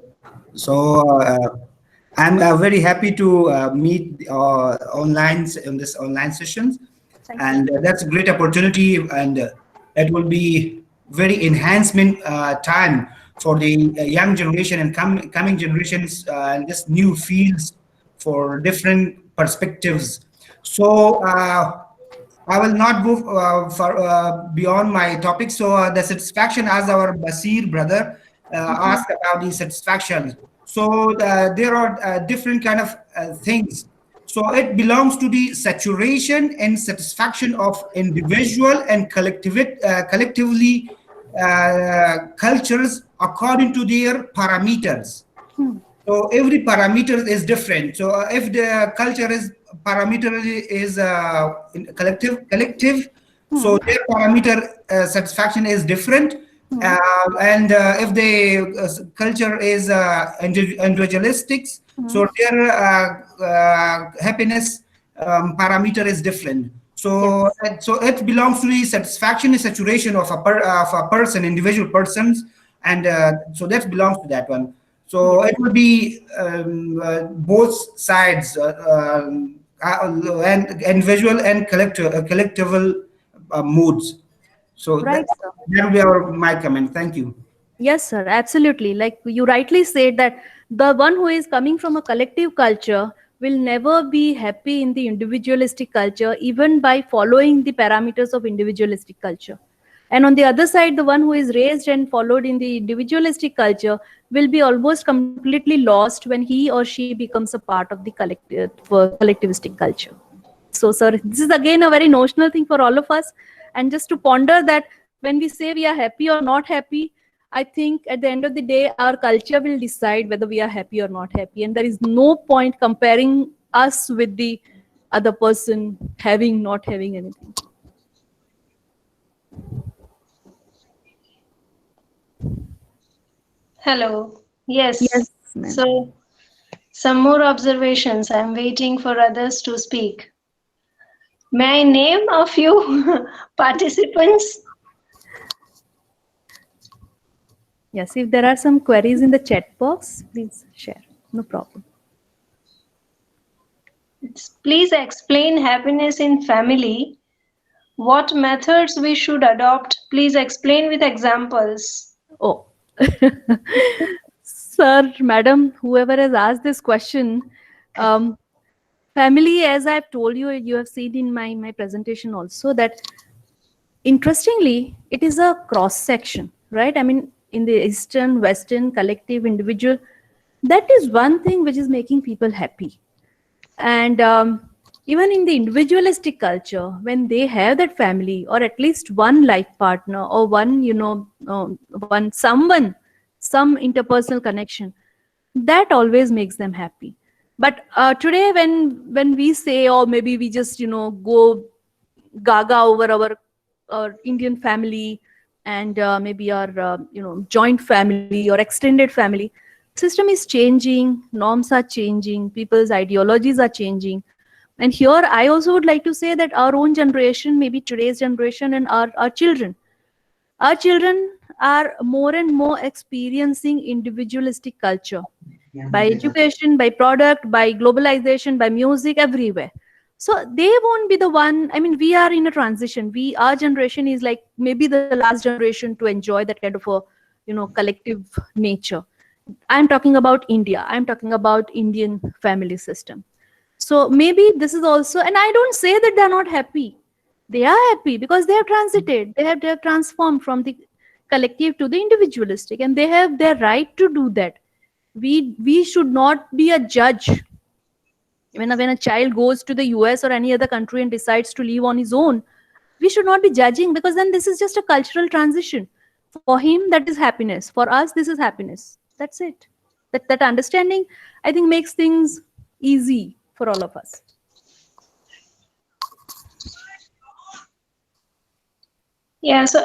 so I'm very happy to meet online in this online sessions, and that's a great opportunity, and it will be very enhancement time for the young generation and coming generations and this new fields for different perspectives. So I will not go beyond my topic. So the satisfaction, as our Basir brother asked about the satisfaction. So there are different kind of things. So it belongs to the saturation and satisfaction of individual and collectively cultures according to their parameters. So every parameter is different. So if the culture is parameter is collective, so their parameter satisfaction is different. And if the culture is individualistic, so their happiness parameter is different. So so it belongs to the satisfaction and saturation of a person, individual persons, and so that belongs to that one. So it will be both sides, and individual and collective moods. So right, that will be my comment. Thank you. Yes, sir, absolutely. Like you rightly said, that the one who is coming from a collective culture will never be happy in the individualistic culture, even by following the parameters of individualistic culture. And on the other side, the one who is raised and followed in the individualistic culture will be almost completely lost when he or she becomes a part of the collectivistic culture. So, sir, this is again a very notional thing for all of us. And just to ponder that when we say we are happy or not happy, I think at the end of the day, our culture will decide whether we are happy or not happy. And there is no point comparing us with the other person having, not having anything. Hello. Yes. Yes, so some more observations. I'm waiting for others to speak. May I name a few participants? Yes, if there are some queries in the chat box, please share. No problem. Please explain happiness in family. What methods we should adopt? Please explain with examples. Oh, sir, madam, whoever has asked this question, family, as I've told you, you have seen in my presentation also, that interestingly, it is a cross section, right? I mean, in the Eastern, Western, collective, individual, that is one thing which is making people happy. And even in the individualistic culture, when they have that family or at least one life partner or one, someone, some interpersonal connection, that always makes them happy. But today, when we say, or maybe we just go gaga over our Indian family and maybe our joint family or extended family, system is changing, norms are changing, people's ideologies are changing. And here I also would like to say that our own generation, maybe today's generation, and our children are more and more experiencing individualistic culture by education, by product, by globalization, by music, everywhere. So they won't be the one. I mean, we are in a transition. Our generation is like maybe the last generation to enjoy that kind of a, collective nature. I'm talking about India. I'm talking about Indian family system. So maybe this is also, and I don't say that they're not happy. They are happy because they have transited. They have transformed from the collective to the individualistic, and they have their right to do that. We should not be a judge when a child goes to the US or any other country and decides to live on his own. We should not be judging, because then this is just a cultural transition. For him, that is happiness. For us, this is happiness. That's it. That understanding, I think, makes things easy for all of us. Yeah, so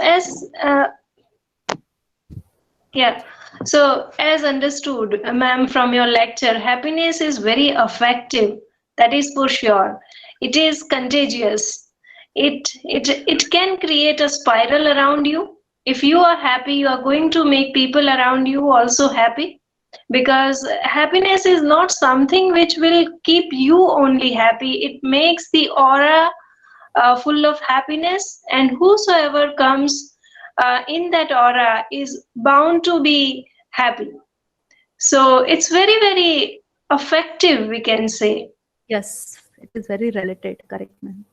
as understood, ma'am, from your lecture, happiness is very effective. That is for sure. It is contagious. It can create a spiral around you. If you are happy, you are going to make people around you also happy, because happiness is not something which will keep you only happy. It makes the aura full of happiness, and whosoever comes in that aura is bound to be happy. So it's very, very effective, we can say. Yes, it is very related. Correct, ma'am.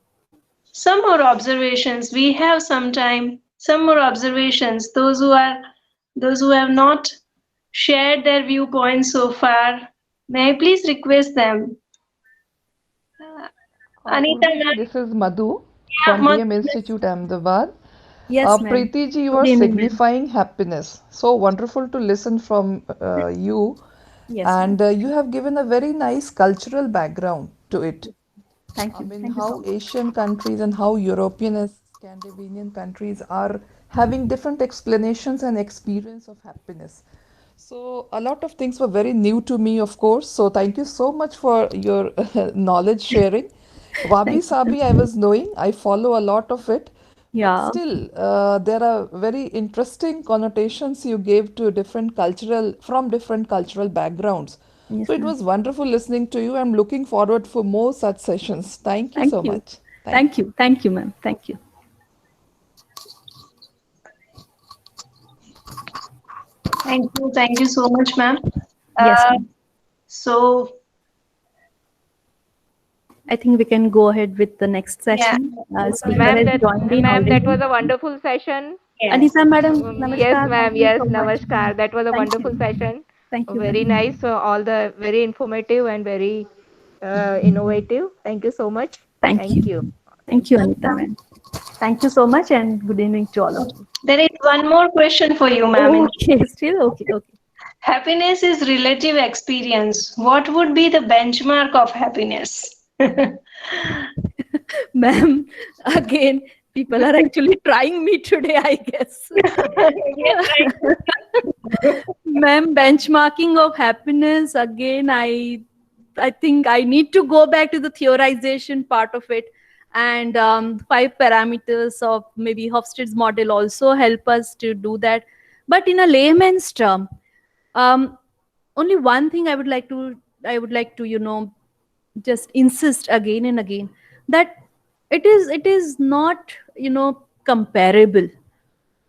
Some more observations. We have some time. Some more observations. Those who have not shared their viewpoints so far, may I please request them? Anita, Urvi, this is Madhu yeah, from DM Institute Ahmedabad. Yes, ma'am. Preeti ji, you Good are evening, ma'am. signifying happiness. So wonderful to listen from you. Yes, And you have given a very nice cultural background to it. thank I you. mean, Thank you so how much. Asian countries and how European and Scandinavian countries are having different explanations and experience of happiness. So a lot of things were very new to me, of course. So thank you so much for your knowledge sharing. Wabi Thank you. Sabi, I was knowing. I follow a lot of it. But Yeah. still, there are very interesting connotations you gave to different cultural backgrounds. Yes, So it ma'am. was wonderful listening to you. I'm looking forward for more such sessions. Thank you Thank so you. much. Thank you. Thank you, ma'am. Thank you. Thank you so much, ma'am. Yes, ma'am. So I think we can go ahead with the next yeah, session. Speaker Ma'am, has that joined in ma'am, that was already. a wonderful session. yes. Anita, madam, Yes, namaskar. ma'am. Thank you Yes, so much. namaskar. That was a Thank wonderful you. session. Thank you, Very ma'am. nice. So all the very informative and very innovative. Thank you so much. Thank Thank you. you. Thank you, Anita, ma'am. Thank you so much, and good evening to all of you. There is one more question for you, ma'am. Okay, still okay. Okay. Happiness is relative experience. What would be the benchmark of happiness? Ma'am, again, people are actually trying me today, I guess. Ma'am, benchmarking of happiness, again, I think I need to go back to the theorization part of it. And 5 parameters of maybe Hofstede's model also help us to do that. But in a layman's term, only one thing I would like to just insist again and again, that it is not comparable.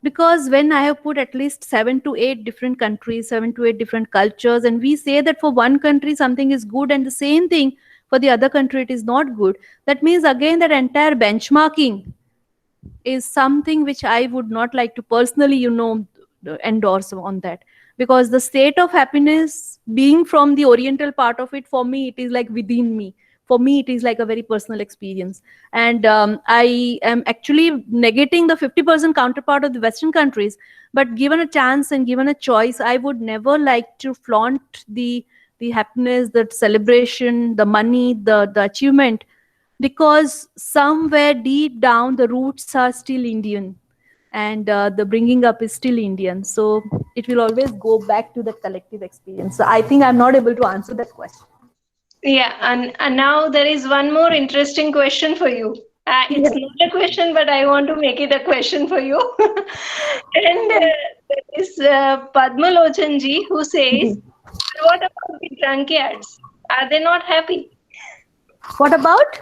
Because when I have put at least 7 to 8 different countries, 7 to 8 different cultures, and we say that for one country something is good and the same thing for the other country it is not good, that means again that entire benchmarking is something which I would not like to personally, endorse on that, because the state of happiness, being from the oriental part of it, for me, it is like within me. For me, it is like a very personal experience. And I am actually negating the 50% counterpart of the Western countries. But given a chance and given a choice, I would never like to flaunt the happiness, the celebration, the money, the achievement, because somewhere deep down the roots are still Indian, and the bringing up is still Indian. So it will always go back to the collective experience. So I think I'm not able to answer that question. Yeah, and now there is one more interesting question for you. It's not a question, but I want to make it a question for you. And there is Padma Lochan ji, who says, what about the drunkards? Are they not happy? What about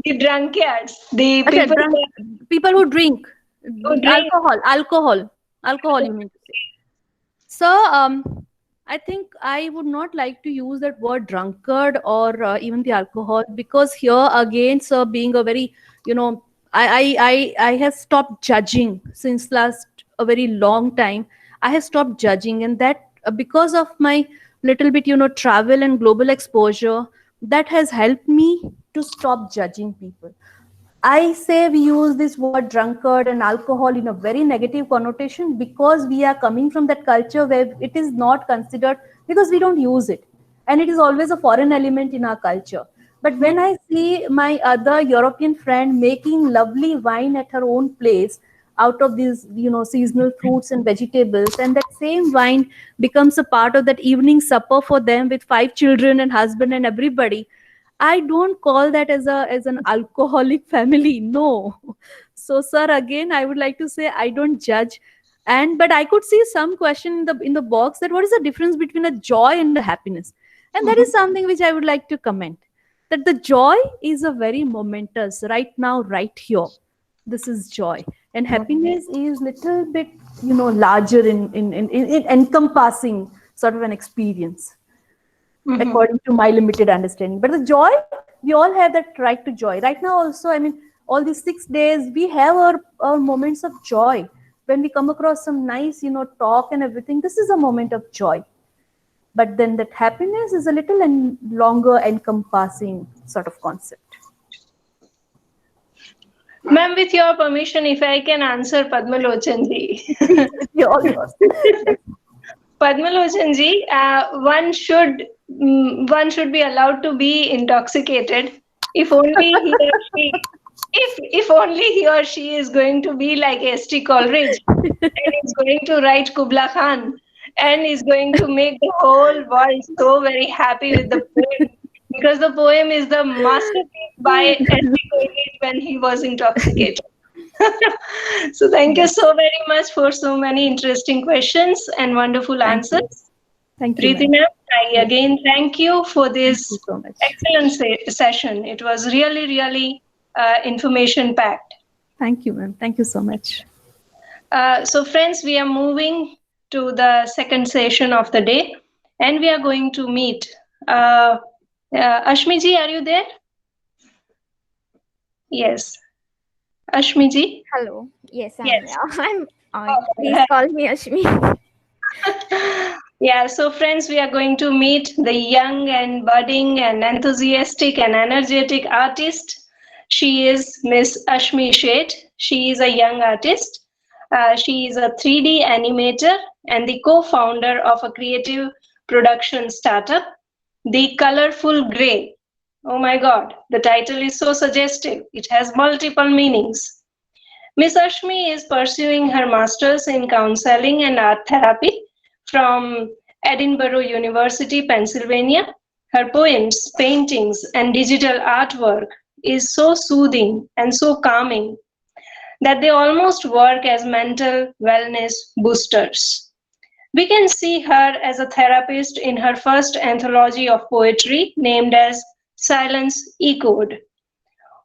The drunkards, the okay, people people who drink who drink. alcohol, you mean to say? So I think I would not like to use that word drunkard or even the alcohol, because here again, sir, being a very, I have stopped judging since last a very long time. I have stopped judging, and that because of my little bit, travel and global exposure, that has helped me to stop judging people. I say we use this word drunkard and alcohol in a very negative connotation because we are coming from that culture where it is not considered, because we don't use it. And it is always a foreign element in our culture. But when I see my other European friend making lovely wine at her own place out of these, seasonal fruits and vegetables, and that same wine becomes a part of that evening supper for them with 5 children and husband and everybody, I don't call that as an alcoholic family. No. So, sir, again, I would like to say I don't judge. But I could see some question in the box, that what is the difference between a joy and a happiness? And that is something which I would like to comment. That the joy is a very momentous, right now, right here. This is joy. And happiness is little bit, larger in encompassing sort of an experience. According to my limited understanding. But the joy, we all have that right to joy. Right now also, I mean, all these 6 days, we have our moments of joy. When we come across some nice, talk and everything, this is a moment of joy. But then that happiness is a little and longer encompassing sort of concept. Ma'am, with your permission, if I can answer Padma Lochan ji. All yours. Padma Lochan ji, one should be allowed to be intoxicated if only he or she, if only he or she is going to be like S.T. Coleridge and is going to write Kubla Khan and is going to make the whole world so very happy with the poem, because the poem is the masterpiece by S.T. Coleridge when he was intoxicated. So thank you so very much for so many interesting questions and wonderful answers. Thank you. Preeti ma'am, I again thank you for this so much. excellent session. It was really, really information packed. Thank you, ma'am. Thank you so much. So friends, we are moving to the second session of the day, and we are going to meet. Ashmi ji, are you there? Yes. Ashmi ji? Hello. Yes, I'm Yes. there. Please call me Ashmi. Yeah, so friends, we are going to meet the young and budding and enthusiastic and energetic artist. She is Miss Ashmi Sheth. She is a young artist. She is a 3D animator and the co-founder of a creative production startup, The Colorful Grey. Oh my God, the title is so suggestive. It has multiple meanings. Miss Ashmi is pursuing her master's in counseling and art therapy from Edinburgh University, Pennsylvania. Her poems, paintings, and digital artwork is so soothing and so calming that they almost work as mental wellness boosters. We can see her as a therapist in her first anthology of poetry named as Silence Echoed.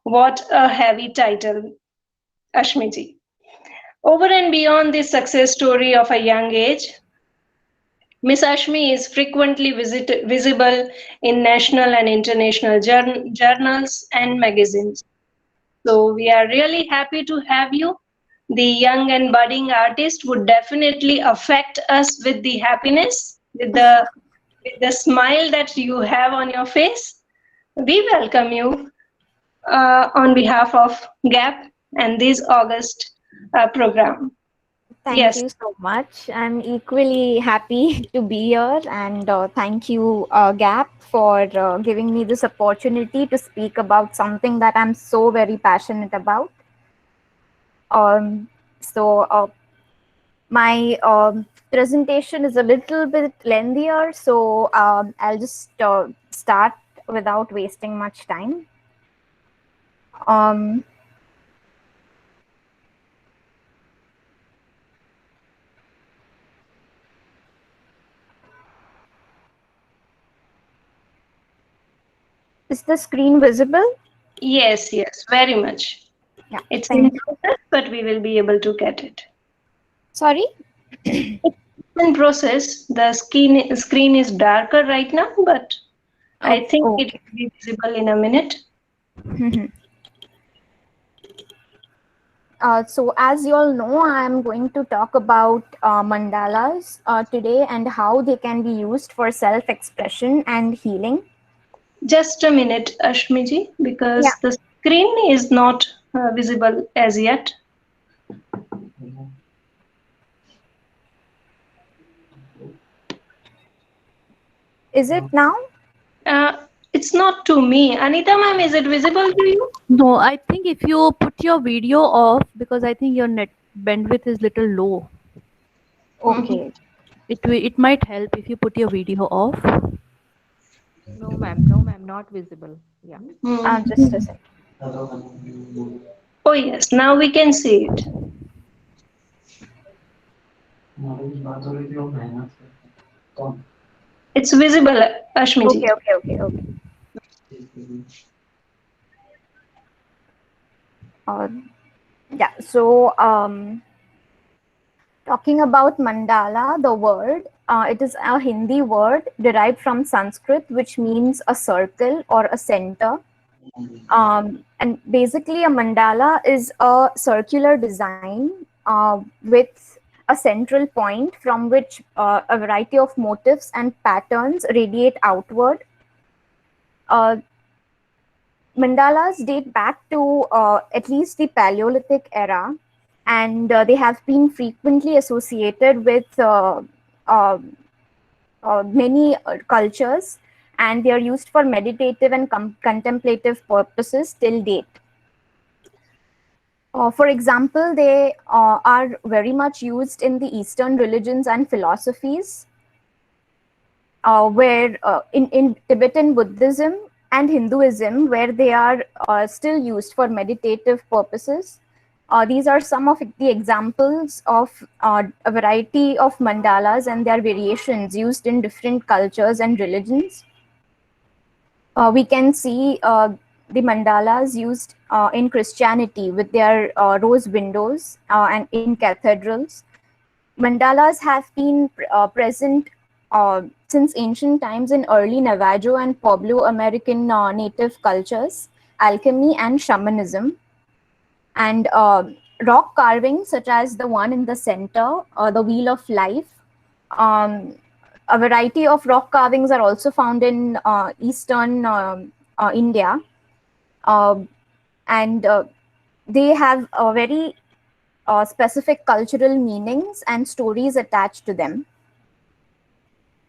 What a heavy title, Ashmi ji. Over and beyond this success story of a young age, Miss Ashmi is frequently visible in national and international journals and magazines. So we are really happy to have you. The young and budding artist would definitely affect us with the happiness, with the smile that you have on your face. We welcome you on behalf of GAP and this August program. Thank Yes. you so much. I'm equally happy to be here, and thank you, Gap, for giving me this opportunity to speak about something that I'm so very passionate about. So my presentation is a little bit lengthier, so I'll just start without wasting much time. Is the screen visible? Yes, yes, very much. Yeah, It's thank in you. process, but we will be able to get it. Sorry? In process, the screen is darker right now, but I think Oh, it will be visible in a minute. So as you all know, I'm going to talk about mandalas today and how they can be used for self-expression and healing. Just a minute, Ashmiji, because Yeah. the screen is not visible as yet. Is it now? It's not to me. Anita ma'am, is it visible to you? No, I think if you put your video off, because I think your net bandwidth is little low. Okay. It might help if you put your video off. No, ma'am, not visible. Yeah. Just a second. Oh yes, now we can see it. It's visible, Ashmiji. Okay. Yeah. So talking about mandala, the word, it is a Hindi word derived from Sanskrit, which means a circle or a center. And basically, a mandala is a circular design with a central point from which a variety of motifs and patterns radiate outward. Mandalas date back to at least the Paleolithic era, and they have been frequently associated with many cultures, and they are used for meditative and contemplative purposes till date. For example, they are very much used in the Eastern religions and philosophies, where in Tibetan Buddhism and Hinduism, where they are still used for meditative purposes. These are some of the examples of a variety of mandalas and their variations used in different cultures and religions. We can see the mandalas used in Christianity with their rose windows and in cathedrals. Mandalas have been present since ancient times in early Navajo and Pueblo American native cultures, alchemy and shamanism. And rock carvings such as the one in the center, the Wheel of Life. A variety of rock carvings are also found in Eastern India. And they have a very specific cultural meanings and stories attached to them.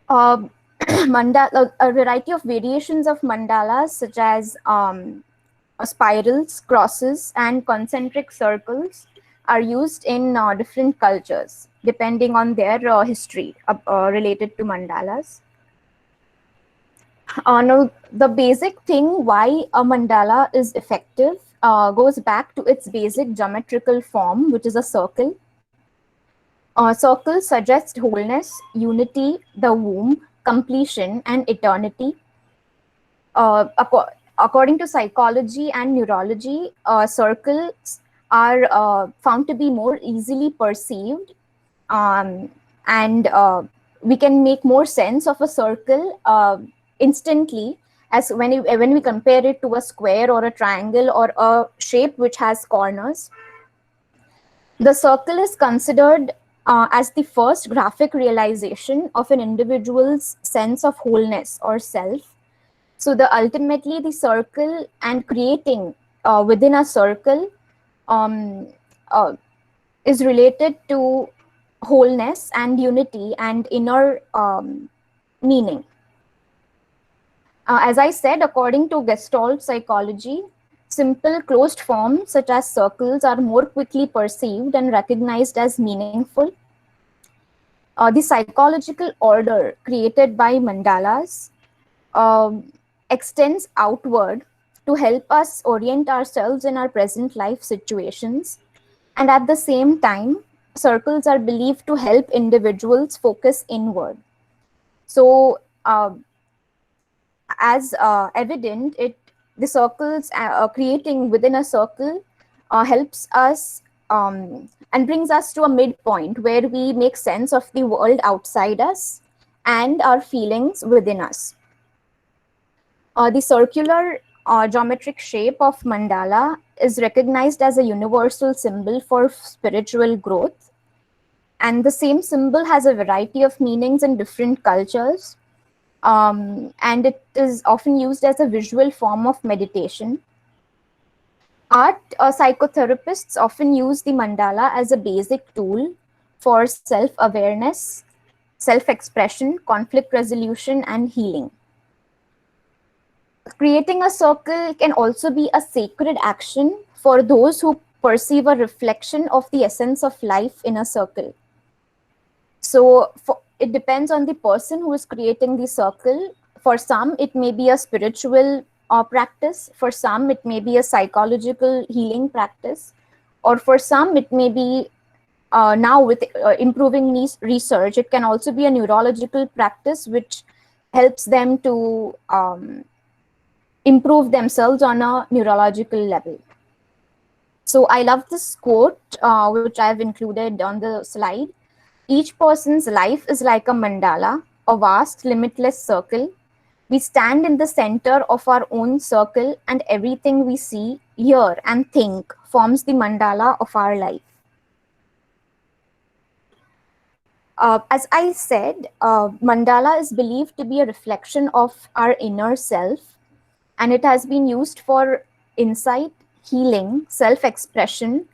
Mandala, a variety of variations of mandalas, such as spirals, crosses, and concentric circles, are used in different cultures, depending on their history related to mandalas. Now, the basic thing why a mandala is effective goes back to its basic geometrical form, which is a circle. Circles suggest wholeness, unity, the womb, completion, and eternity. According to psychology and neurology, circles are found to be more easily perceived, and we can make more sense of a circle instantly as when we compare it to a square or a triangle or a shape which has corners. The circle is considered as the first graphic realization of an individual's sense of wholeness or self. So ultimately the circle and creating within a circle um, is related to wholeness and unity and inner meaning. As I said, according to Gestalt psychology, simple closed forms such as circles are more quickly perceived and recognized as meaningful. The psychological order created by mandalas extends outward to help us orient ourselves in our present life situations. And at the same time, circles are believed to help individuals focus inward. So, as evident, the circles creating within a circle helps us and brings us to a midpoint where we make sense of the world outside us and our feelings within us. The circular geometric shape of mandala is recognized as a universal symbol for spiritual growth. And the same symbol has a variety of meanings in different cultures. And it is often used as a visual form of meditation. Art psychotherapists often use the mandala as a basic tool for self-awareness, self-expression, conflict resolution, and healing. Creating a circle can also be a sacred action for those who perceive a reflection of the essence of life in a circle. So it depends on the person who is creating the circle. For some, it may be a spiritual practice. For some, it may be a psychological healing practice. Or for some, it may be, now with improving research, it can also be a neurological practice which helps them to improve themselves on a neurological level. So I love this quote, which I've included on the slide. Each person's life is like a mandala, a vast, limitless circle. We stand in the center of our own circle, and everything we see, hear, and think forms the mandala of our life. As I said, mandala is believed to be a reflection of our inner self, and it has been used for insight, healing, self-expression,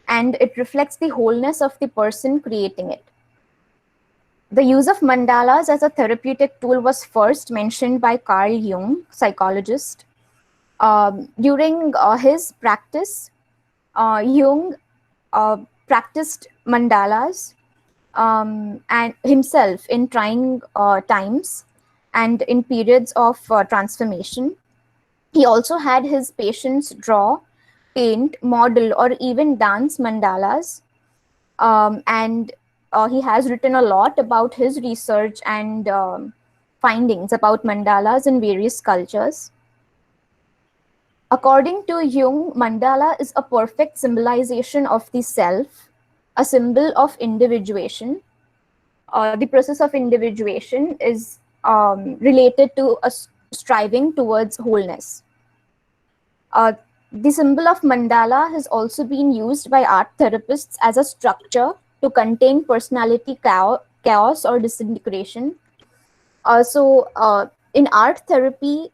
and it reflects the wholeness of the person creating it. The use of mandalas as a therapeutic tool was first mentioned by Carl Jung, psychologist. During his practice, Jung practiced mandalas and himself in trying times and in periods of transformation. He also had his patients draw, paint, model, or even dance mandalas. And he has written a lot about his research and findings about mandalas in various cultures. According to Jung, mandala is a perfect symbolization of the self, a symbol of individuation. The process of individuation is related to a striving towards wholeness. The symbol of mandala has also been used by art therapists as a structure to contain personality chaos or disintegration. So in art therapy,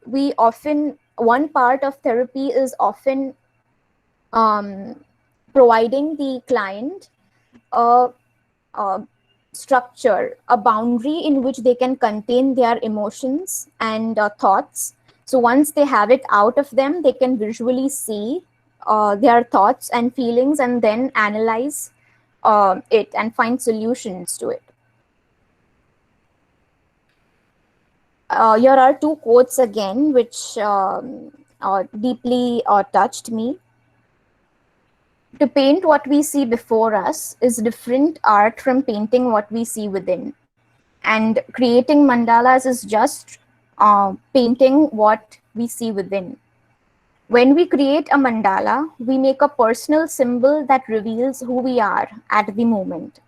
one part of therapy is often providing the client a structure, a boundary in which they can contain their emotions and thoughts. So once they have it out of them, they can visually see their thoughts and feelings and then analyze it and find solutions to it. Here are two quotes again, which deeply touched me. To paint what we see before us is different art from painting what we see within. And creating mandalas is just painting what we see within. When we create a mandala, we make a personal symbol that reveals who we are at the moment.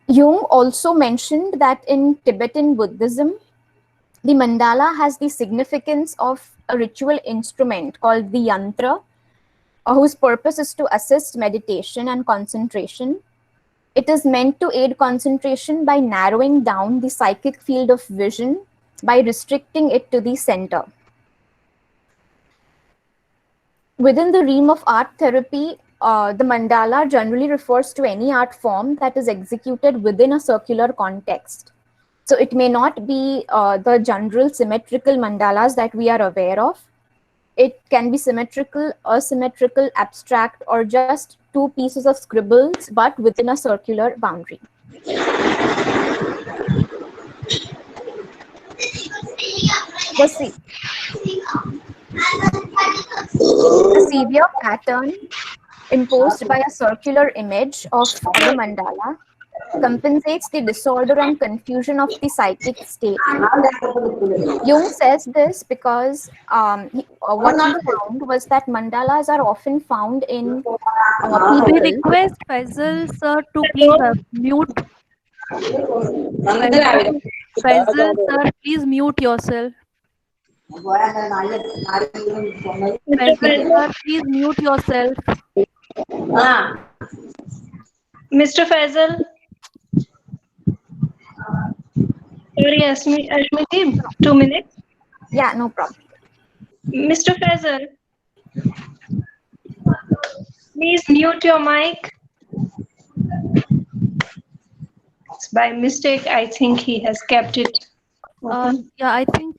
Jung also mentioned that in Tibetan Buddhism, the mandala has the significance of a ritual instrument called the yantra, whose purpose is to assist meditation and concentration. It is meant to aid concentration by narrowing down the psychic field of vision by restricting it to the center. Within the realm of art therapy, the mandala generally refers to any art form that is executed within a circular context. So it may not be the general symmetrical mandalas that we are aware of. It can be symmetrical, asymmetrical, abstract, or just two pieces of scribbles, but within a circular boundary. The severe pattern imposed by a circular image of the mandala compensates the disorder and confusion of the psychic state. Jung says this because what he found was that mandalas are often found in We people. request Faisal sir to please mute. Faisal sir, please mute yourself. Faisal sir, please mute yourself. Mr. Faisal? Sorry, Ashmiti, 2 minutes. Yeah, no problem. Mr. Faisal, please mute your mic. By mistake, I think he has kept it open. Yeah, I think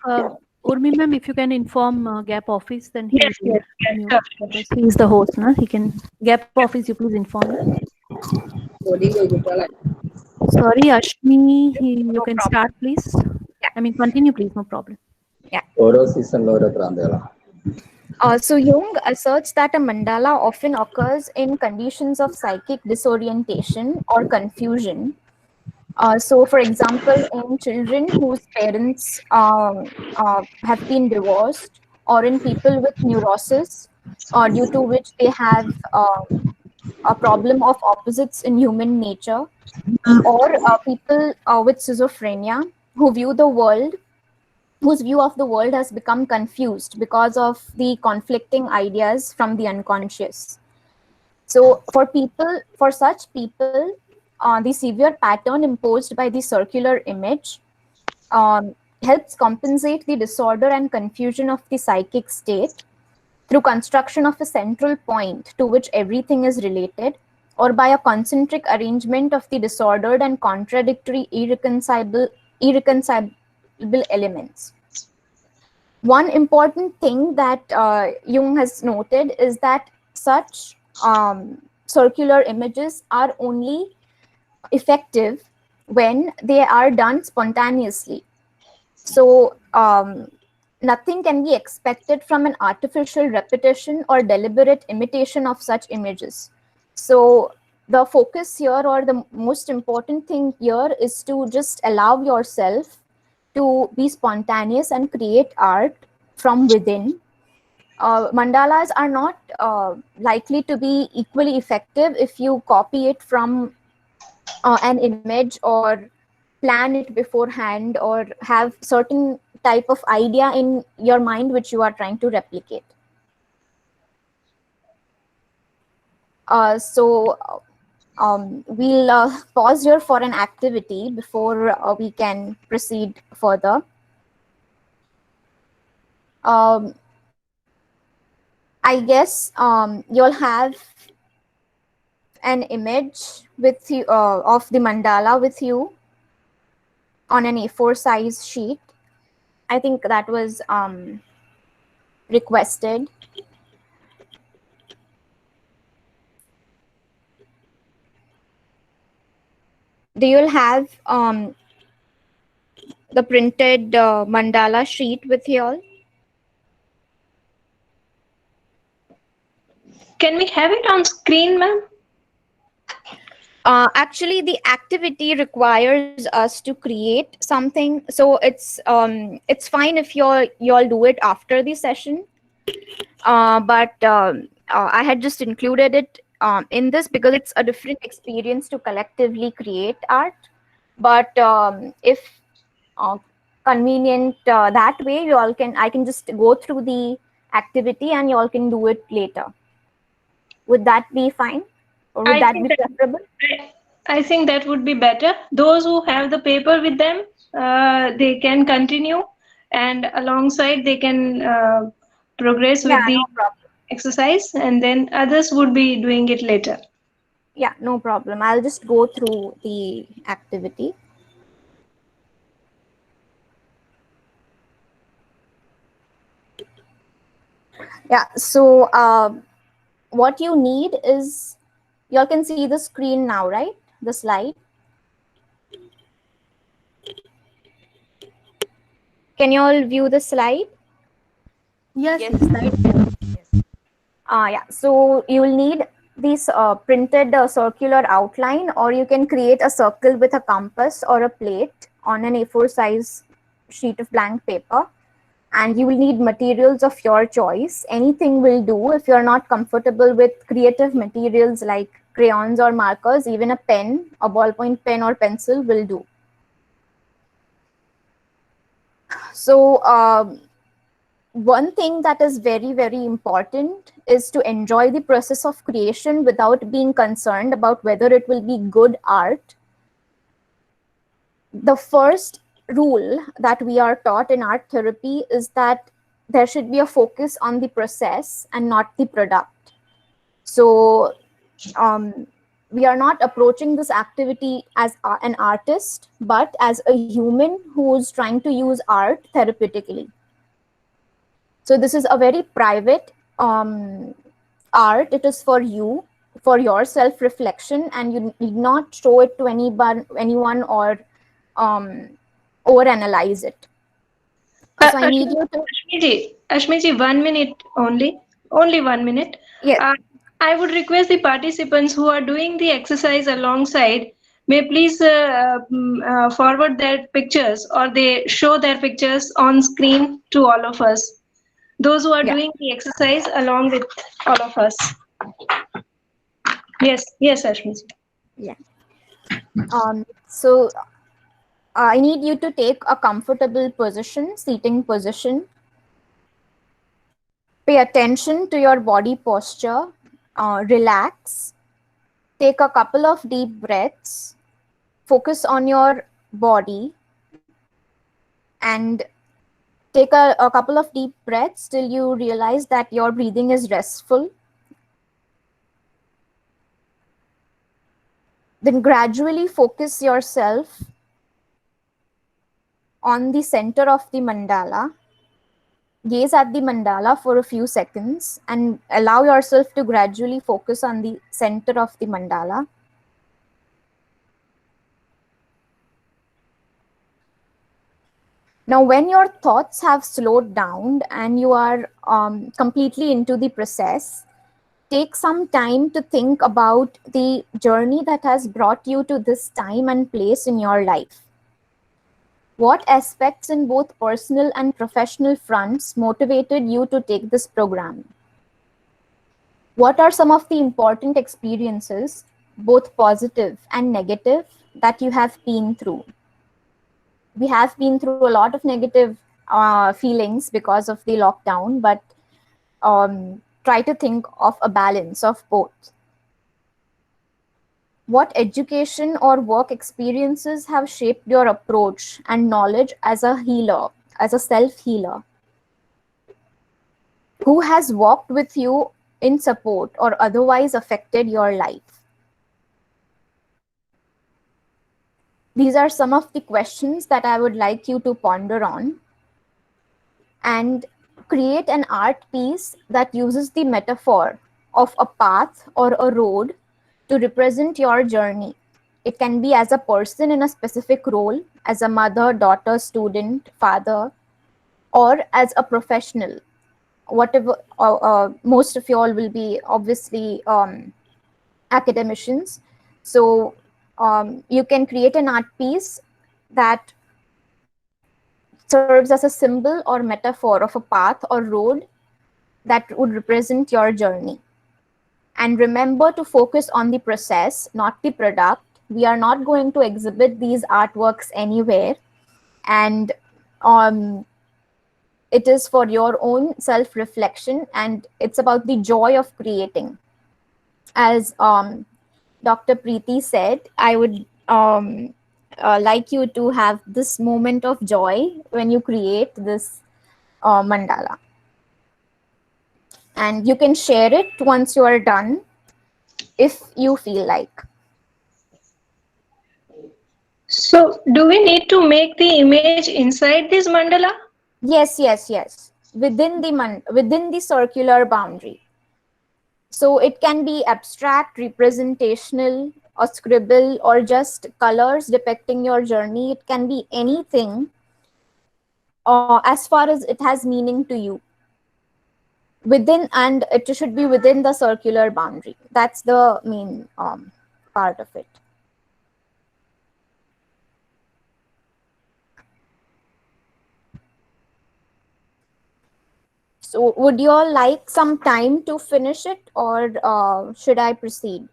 Urmi ma'am, if you can inform Gap office, then he Yes, will yes, mute. sure, sure. Yes, he is the host, na? He can Gap office. You please inform him. Sorry, Ashmi, you can start, please. I mean, continue, please. No problem. So Jung asserts that a mandala often occurs in conditions of psychic disorientation or confusion. So, for example, in children whose parents have been divorced, or in people with neurosis, due to which they have a problem of opposites in human nature, or people with schizophrenia who view the world, whose view of the world has become confused because of the conflicting ideas from the unconscious. So for such people, the severe pattern imposed by the circular image helps compensate the disorder and confusion of the psychic state through construction of a central point to which everything is related, or by a concentric arrangement of the disordered and contradictory irreconcilable elements. One important thing that Jung has noted is that such circular images are only effective when they are done spontaneously. So nothing can be expected from an artificial repetition or deliberate imitation of such images. So the focus here, or the most important thing here, is to just allow yourself to be spontaneous and create art from within. Mandalas are not likely to be equally effective if you copy it from an image, or plan it beforehand, or have certain type of idea in your mind which you are trying to replicate. We'll pause here for an activity before we can proceed further. I guess you'll have an image with you of the mandala with you on an A4 size sheet. I think that was requested. Do you have the printed mandala sheet with you all? Can we have it on screen, ma'am? Actually, the activity requires us to create something, so it's fine if you all do it after the session. But I had just included it in this, because it's a different experience to collectively create art. But if convenient that way, I can just go through the activity and you all can do it later. Would that be fine, or would I that think be preferable? I think that would be better. Those who have the paper with them, they can continue, and alongside they can progress Yeah, with the no problem. exercise, and then others would be doing it later. Yeah, no problem. I'll just go through the activity. Yeah, so what you need is, you all can see the screen now, right? The slide. Can you all view the slide? Yes, Yes, yes. ma'am. Yes. Yeah, so you will need this printed circular outline, or you can create a circle with a compass or a plate on an A4 size sheet of blank paper. And you will need materials of your choice. Anything will do. If you're not comfortable with creative materials like crayons or markers, even a pen, a ballpoint pen or pencil will do. So one thing that is very, very important is to enjoy the process of creation without being concerned about whether it will be good art. The first rule that we are taught in art therapy is that there should be a focus on the process and not the product. So we are not approaching this activity as an artist, but as a human who is trying to use art therapeutically. So this is a very private art. It is for you, for your self-reflection, and you need not show it to anyone or overanalyze it. So I need you to... Ashmiji, 1 minute only 1 minute. Yes. I would request the participants who are doing the exercise alongside, may please forward their pictures, or they show their pictures on screen to all of us. Those who are Yeah. doing the exercise along with all of us. Yes, Ashmiji. Yeah. So I need you to take a comfortable position, seating position. Pay attention to your body posture. Relax. Take a couple of deep breaths. Focus on your body. And take a couple of deep breaths till you realize that your breathing is restful. Then gradually focus yourself on the center of the mandala. Gaze at the mandala for a few seconds and allow yourself to gradually focus on the center of the mandala. Now, when your thoughts have slowed down and you are completely into the process, take some time to think about the journey that has brought you to this time and place in your life. What aspects in both personal and professional fronts motivated you to take this program? What are some of the important experiences, both positive and negative, that you have been through? We have been through a lot of negative feelings because of the lockdown, but try to think of a balance of both. What education or work experiences have shaped your approach and knowledge as a healer, as a self-healer? Who has walked with you in support or otherwise affected your life? These are some of the questions that I would like you to ponder on, and create an art piece that uses the metaphor of a path or a road to represent your journey. It can be as a person in a specific role, as a mother, daughter, student, father, or as a professional. Whatever, most of you all will be obviously academicians. So you can create an art piece that serves as a symbol or metaphor of a path or road that would represent your journey. And remember to focus on the process, not the product. We are not going to exhibit these artworks anywhere. And it is for your own self-reflection, and it's about the joy of creating. As Dr. Preeti said, I would like you to have this moment of joy when you create this mandala. And you can share it once you are done, if you feel like. So, do we need to make the image inside this mandala? Yes, yes, yes. Within the circular boundary. So it can be abstract, representational, or scribble, or just colors depicting your journey. It can be anything as far as it has meaning to you. And it should be within the circular boundary. That's the main part of it. So would you all like some time to finish it, or should I proceed?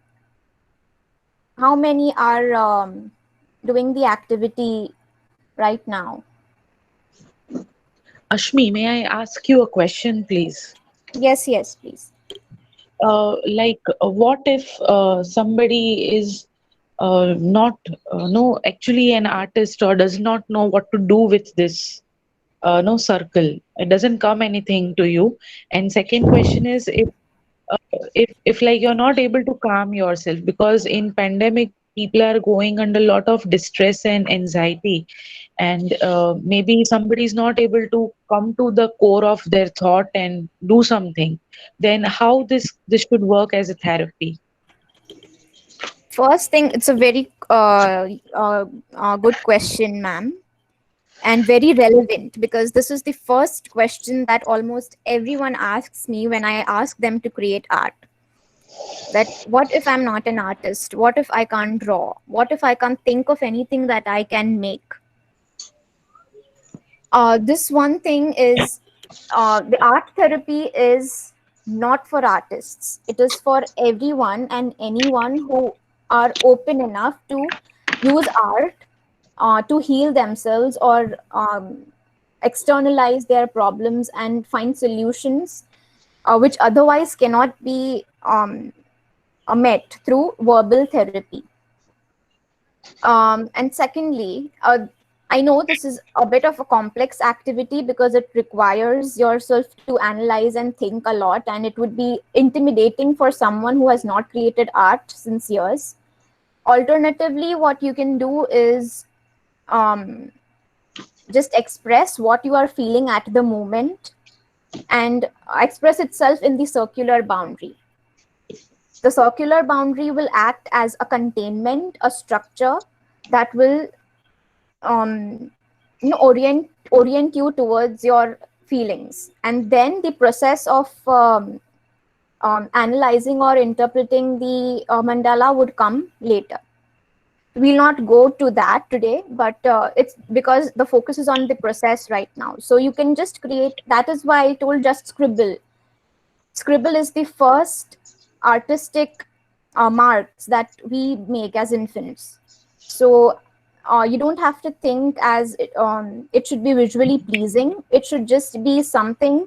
How many are doing the activity right now? Ashmi, may I ask you a question, please? Yes, yes, please. What if somebody is not actually an artist, or does not know what to do with this circle? It doesn't come anything to you. And second question is, if like you're not able to calm yourself, because in pandemic people are going under a lot of distress and anxiety, and maybe somebody is not able to come to the core of their thought and do something, then how this should work as a therapy? First thing, it's a very good question, ma'am, and very relevant, because this is the first question that almost everyone asks me when I ask them to create art. That what if I'm not an artist? What if I can't draw? What if I can't think of anything that I can make? This one thing is, the art therapy is not for artists. It is for everyone and anyone who are open enough to use art to heal themselves, or externalize their problems and find solutions which otherwise cannot be met through verbal therapy. And secondly, I know this is a bit of a complex activity because it requires yourself to analyze and think a lot, and it would be intimidating for someone who has not created art since years. Alternatively, what you can do is just express what you are feeling at the moment, and express itself in the circular boundary. The circular boundary will act as a containment, a structure that will orient you towards your feelings. And then the process of analyzing or interpreting the mandala would come later. We'll not go to that today, but it's because the focus is on the process right now. So you can just create. That is why I told just scribble. Scribble is the first artistic marks that we make as infants. So you don't have to think as it should be visually pleasing. It should just be something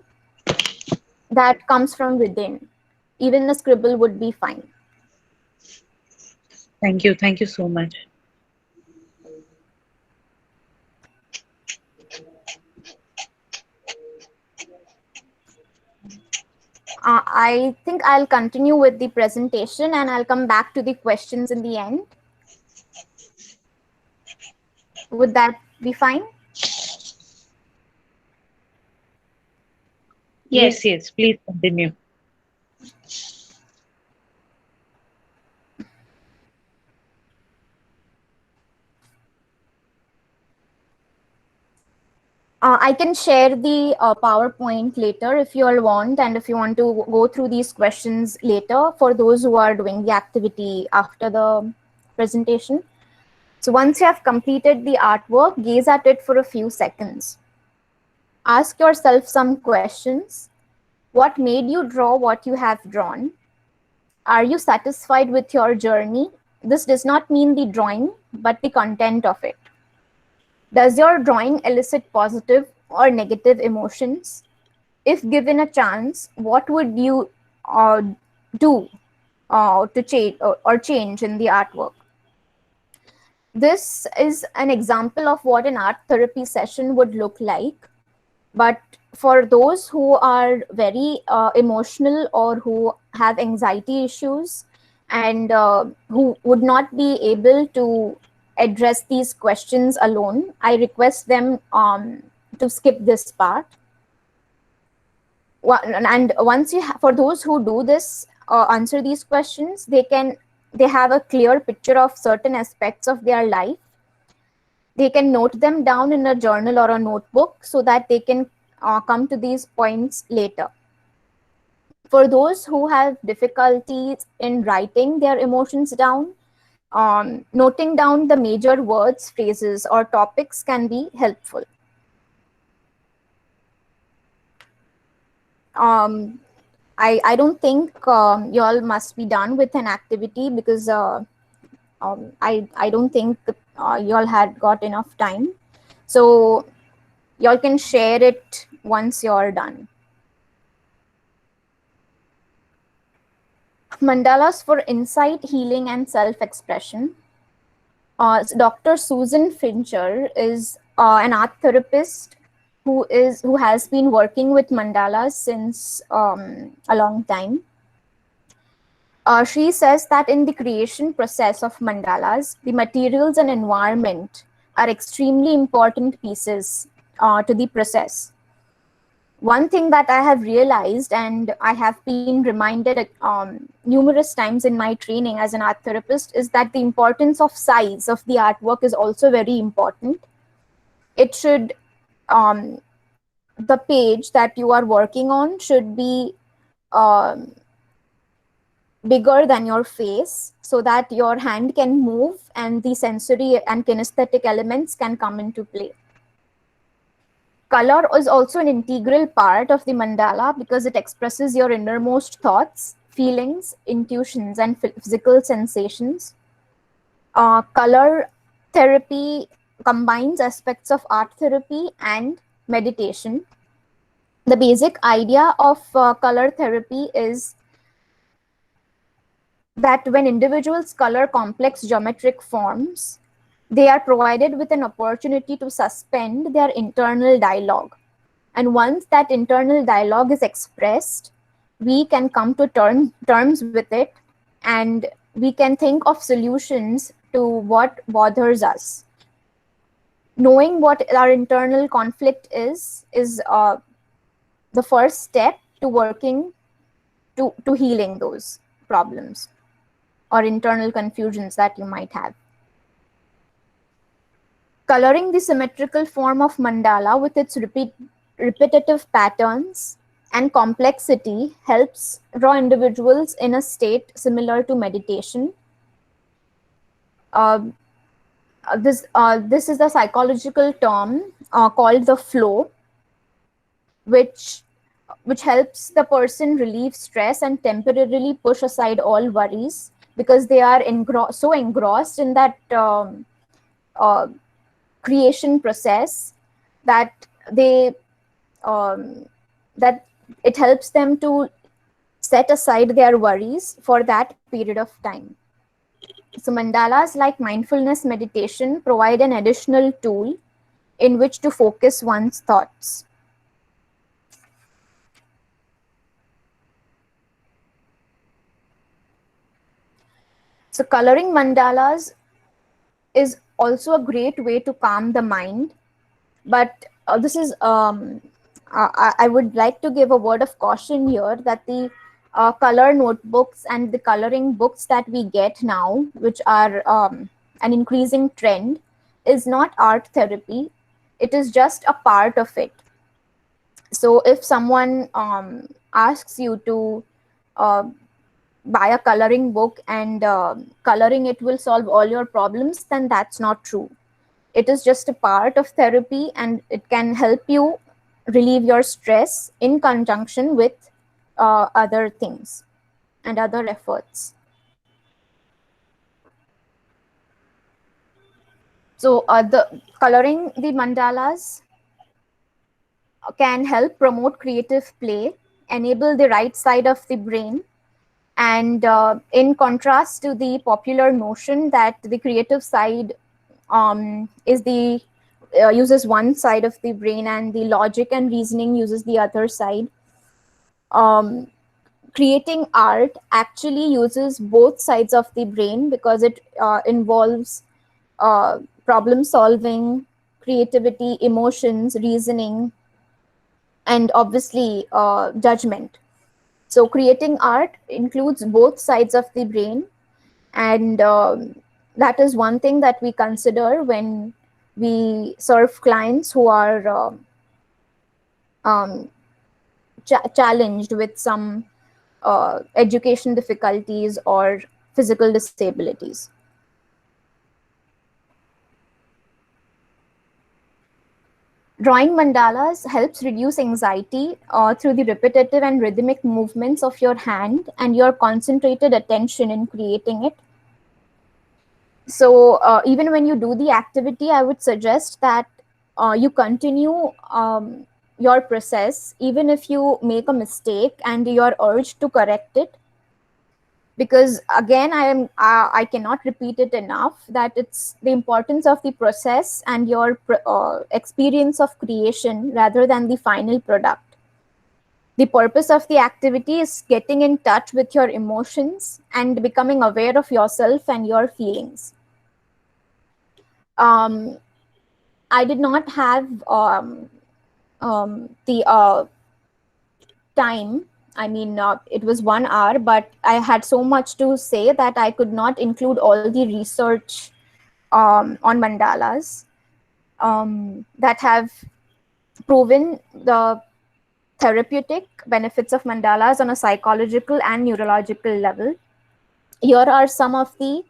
that comes from within. Even a scribble would be fine. Thank you so much. I think I'll continue with the presentation, and I'll come back to the questions in the end. Would that be fine? Yes, please continue. I can share the PowerPoint later if you all want, and if you want to go through these questions later for those who are doing the activity after the presentation. So once you have completed the artwork, gaze at it for a few seconds. Ask yourself some questions. What made you draw what you have drawn? Are you satisfied with your journey? This does not mean the drawing, but the content of it. Does your drawing elicit positive or negative emotions? If given a chance, what would you do to change or change in the artwork? This is an example of what an art therapy session would look like. But for those who are very emotional or who have anxiety issues and who would not be able to address these questions alone, I request them to skip this part. And once for those who do this, answer these questions, they have a clear picture of certain aspects of their life. They can note them down in a journal or a notebook so that they can come to these points later. For those who have difficulties in writing their emotions down, noting down the major words, phrases, or topics can be helpful. I don't think you all must be done with an activity because I don't think you all had got enough time. So you all can share it once you're done. Mandalas for insight, healing, and self-expression. Dr. Susan Fincher is an art therapist who has been working with mandalas since a long time. She says that in the creation process of mandalas, the materials and environment are extremely important pieces to the process. One thing that I have realized, and I have been reminded numerous times in my training as an art therapist, is that the importance of size of the artwork is also very important. It should, the page that you are working on should be bigger than your face so that your hand can move and the sensory and kinesthetic elements can come into play. Color is also an integral part of the mandala because it expresses your innermost thoughts, feelings, intuitions, and physical sensations. Color therapy combines aspects of art therapy and meditation. The basic idea of color therapy is that when individuals color complex geometric forms, they are provided with an opportunity to suspend their internal dialogue. And once that internal dialogue is expressed, we can come to terms with it and we can think of solutions to what bothers us. Knowing what our internal conflict is the first step to working to healing those problems or internal confusions that you might have. Coloring the symmetrical form of mandala with its repetitive patterns and complexity helps draw individuals in a state similar to meditation. This is a psychological term called the flow, which helps the person relieve stress and temporarily push aside all worries because they are so engrossed in that creation process that that it helps them to set aside their worries for that period of time. So mandalas, like mindfulness meditation, provide an additional tool in which to focus one's thoughts. So coloring mandalas is also a great way to calm the mind, but this is I would like to give a word of caution here that the color notebooks and the coloring books that we get now, which are an increasing trend, is not art therapy. It is just a part of it. So if someone asks you to buy a coloring book and coloring it will solve all your problems, then that's not true. It is just a part of therapy and it can help you relieve your stress in conjunction with other things. and other efforts. So the coloring the mandalas can help promote creative play, enable the right side of the brain, and in contrast to the popular notion that the creative side is the uses one side of the brain and the logic and reasoning uses the other side. Creating art actually uses both sides of the brain because it involves problem solving, creativity, emotions, reasoning, and obviously judgment. So creating art includes both sides of the brain, and that is one thing that we consider when we serve clients who are challenged with some education difficulties or physical disabilities. Drawing mandalas helps reduce anxiety through the repetitive and rhythmic movements of your hand and your concentrated attention in creating it. So even when you do the activity, I would suggest that you continue your process, even if you make a mistake and you're urged to correct it. Because again, I cannot repeat it enough that it's the importance of the process and your experience of creation rather than the final product. The purpose of the activity is getting in touch with your emotions and becoming aware of yourself and your feelings. I did not have the time. I mean, it was 1 hour, but I had so much to say that I could not include all the research on mandalas that have proven the therapeutic benefits of mandalas on a psychological and neurological level. Here are some of the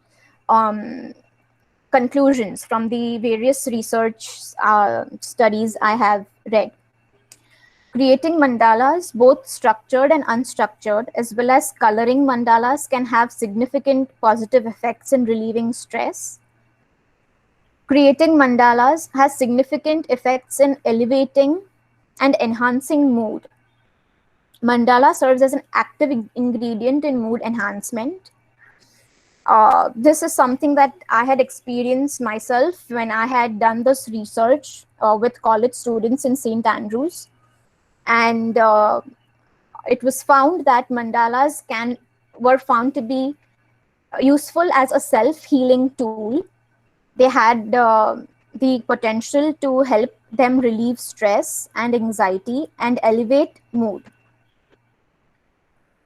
conclusions from the various research studies I have read. Creating mandalas, both structured and unstructured, as well as coloring mandalas, can have significant positive effects in relieving stress. Creating mandalas has significant effects in elevating and enhancing mood. Mandala serves as an active ingredient in mood enhancement. This is something that I had experienced myself when I had done this research with college students in St. Andrews. And it was found that mandalas were found to be useful as a self-healing tool. They had the potential to help them relieve stress and anxiety and elevate mood.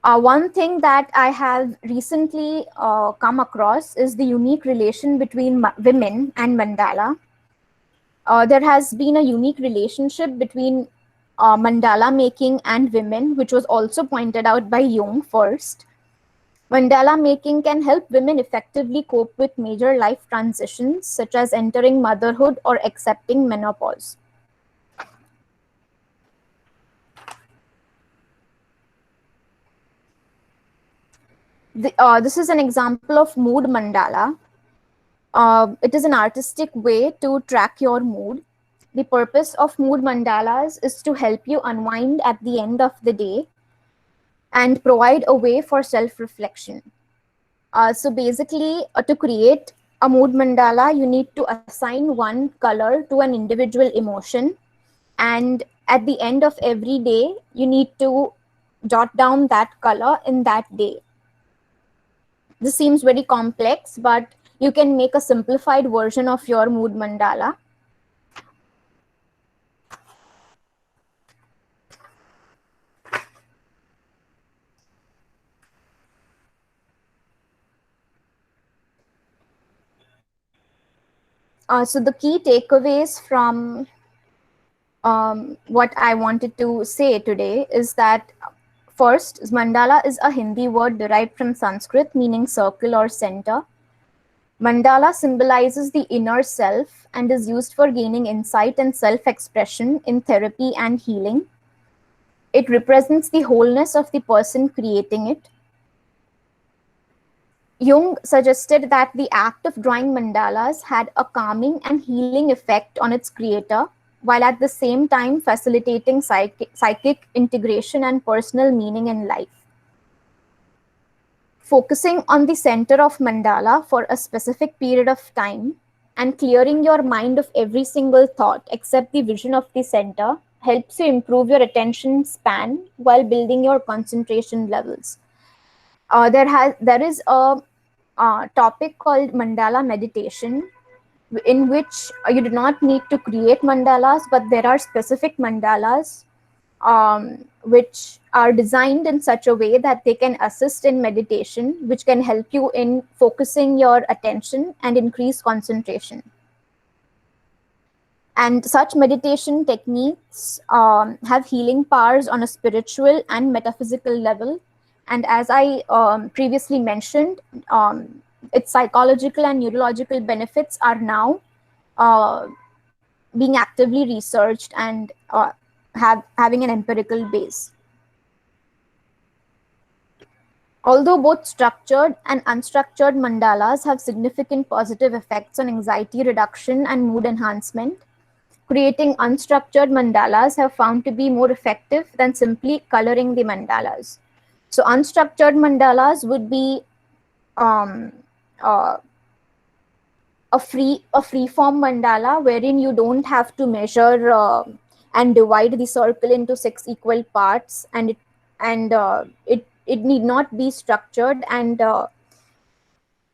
One thing that I have recently come across is the unique relation between women and mandala. There has been a unique relationship between mandala making and women, which was also pointed out by Jung first. Mandala making can help women effectively cope with major life transitions, such as entering motherhood or accepting menopause. This is an example of mood mandala. It is an artistic way to track your mood. The purpose of mood mandalas is to help you unwind at the end of the day and provide a way for self-reflection. So basically, to create a mood mandala, you need to assign one color to an individual emotion. And at the end of every day, you need to jot down that color in that day. This seems very complex, but you can make a simplified version of your mood mandala. So the key takeaways from what I wanted to say today is that first, mandala is a Hindi word derived from Sanskrit meaning circle or center. Mandala symbolizes the inner self and is used for gaining insight and self-expression in therapy and healing. It represents the wholeness of the person creating it. Jung suggested that the act of drawing mandalas had a calming and healing effect on its creator, while at the same time facilitating psychic integration and personal meaning in life. Focusing on the center of mandala for a specific period of time and clearing your mind of every single thought except the vision of the center helps you improve your attention span while building your concentration levels. There is a topic called mandala meditation, in which you do not need to create mandalas, but there are specific mandalas which are designed in such a way that they can assist in meditation, which can help you in focusing your attention and increase concentration. And such meditation techniques have healing powers on a spiritual and metaphysical level. And as I previously mentioned, its psychological and neurological benefits are now being actively researched and having an empirical base. Although both structured and unstructured mandalas have significant positive effects on anxiety reduction and mood enhancement, creating unstructured mandalas have found to be more effective than simply coloring the mandalas. So unstructured mandalas would be a free form mandala wherein you don't have to measure and divide the circle into 6 equal parts, and it need not be structured and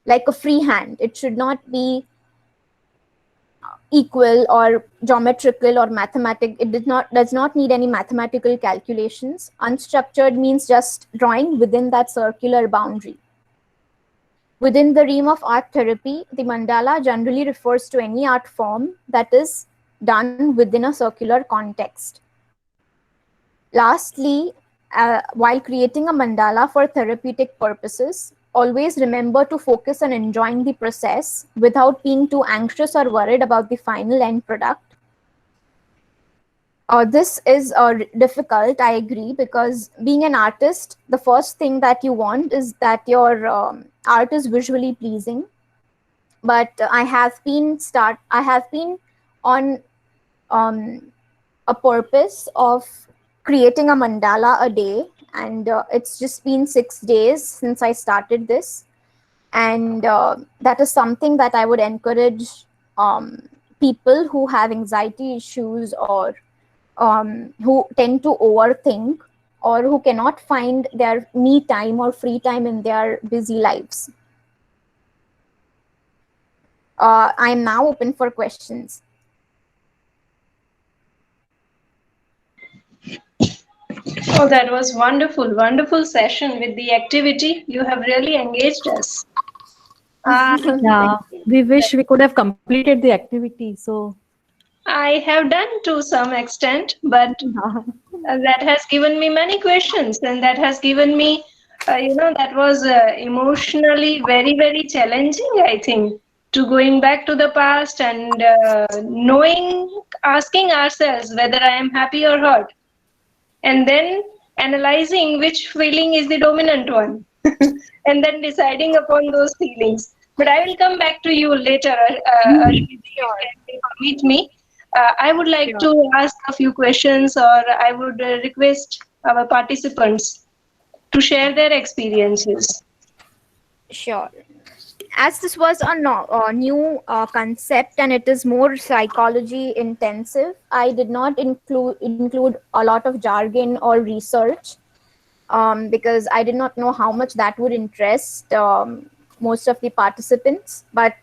like a free hand. It should not be equal or geometrical or mathematical. It does not need any mathematical calculations. Unstructured means just drawing within that circular boundary. Within the realm of art therapy, the mandala generally refers to any art form that is done within a circular context. Lastly, while creating a mandala for therapeutic purposes, always remember to focus on enjoying the process without being too anxious or worried about the final end product. This is difficult, I agree, because being an artist, the first thing that you want is that your art is visually pleasing. But I have been on a purpose of creating a mandala a day, and it's just been 6 days since I started this, and that is something that I would encourage people who have anxiety issues or who tend to overthink or who cannot find their me time or free time in their busy lives. I am now open for questions. Oh, that was wonderful, wonderful session with the activity. You have really engaged us. Yeah, we wish we could have completed the activity. So I have done to some extent, but that has given me many questions, and that has given me, that was emotionally very, very challenging, I think, to going back to the past and asking ourselves whether I am happy or hurt, and then analyzing which feeling is the dominant one, and then deciding upon those feelings. But I will come back to you later, Ashwini, if you permit me. I would like to ask a few questions, or I would request our participants to share their experiences. Sure. As this was a new concept and it is more psychology intensive, I did not include a lot of jargon or research because I did not know how much that would interest most of the participants. But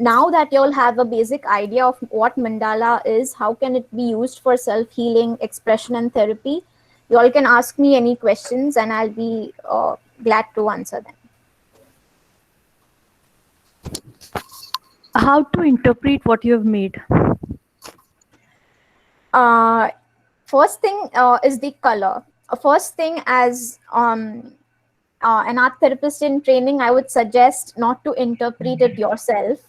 now that you all have a basic idea of what mandala is, how can it be used for self-healing, expression and therapy, you all can ask me any questions and I'll be glad to answer them. how to interpret what you have made? First thing is the color. First thing, as an art therapist in training, I would suggest not to interpret it yourself.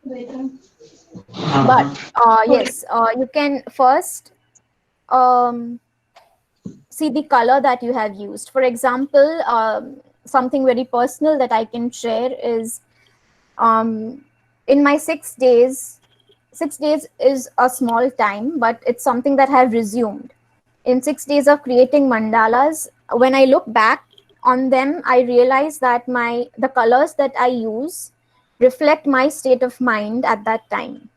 But yes, you can first see the color that you have used. For example, something very personal that I can share is in my 6 days. 6 days is a small time, but it's something that I've resumed. In 6 days of creating mandalas, when I look back on them, I realize that the colors that I use reflect my state of mind at that time.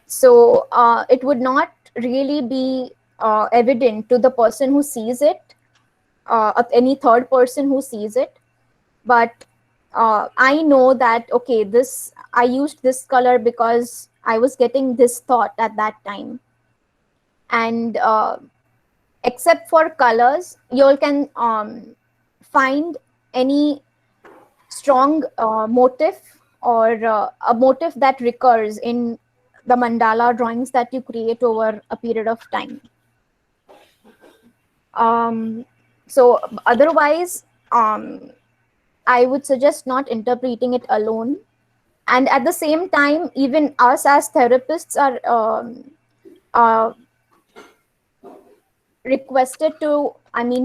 So it would not really be evident to the person who sees it, any third person who sees it, but I know that, okay, I used this color because I was getting this thought at that time. And except for colors, you all can find any strong motif or a motif that recurs in the mandala drawings that you create over a period of time. So otherwise, I would suggest not interpreting it alone. And at the same time, even us as therapists are requested to,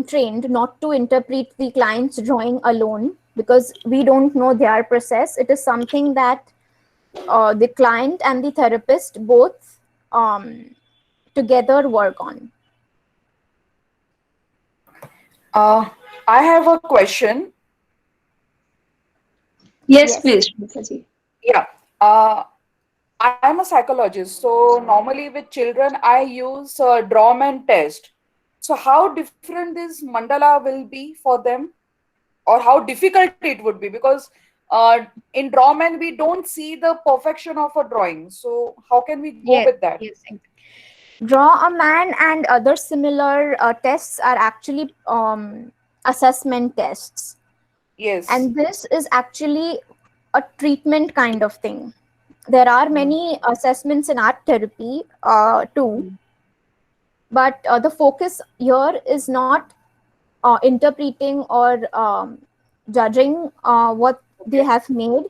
trained not to interpret the client's drawing alone, because we don't know their process. It is something that the client and the therapist both together work on. I have a question. Yes, please, Shwetaji. Yeah. I'm a psychologist. So normally with children, I use Drawman test. So how different this mandala will be for them, or how difficult it would be? Because in Drawman, we don't see the perfection of a drawing. So how can we go with that? Yes. Draw a Man and other similar tests are actually assessment tests. Yes. And this is actually a treatment kind of thing. There are many assessments in art therapy too, but the focus here is not interpreting or judging what they have made,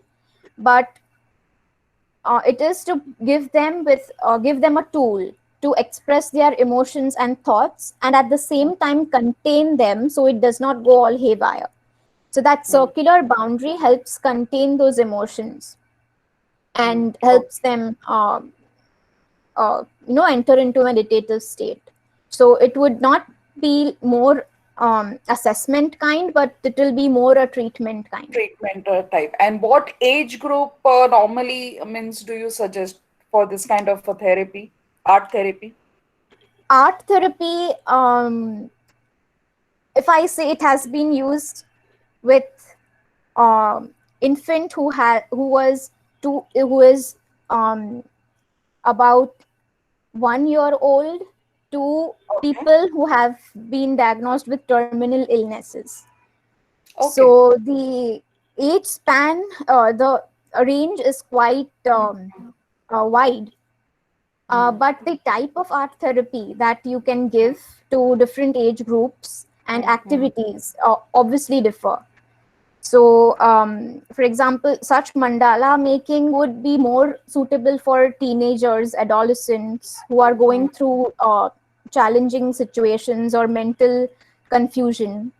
but it is to give them a tool to express their emotions and thoughts, and at the same time contain them so it does not go all haywire. So that circular boundary helps contain those emotions and helps them enter into a meditative state. So it would not be more assessment kind, but it will be more a treatment kind. Treatment type. And what age group normally do you suggest for this kind of a therapy, art therapy? Art therapy, if I say, it has been used with infant who is about 1 year old to people who have been diagnosed with terminal illnesses. Okay. So the age span, the range is quite wide. But the type of art therapy that you can give to different age groups and activities obviously differ. So, for example, such mandala making would be more suitable for teenagers, adolescents who are going through challenging situations or mental confusion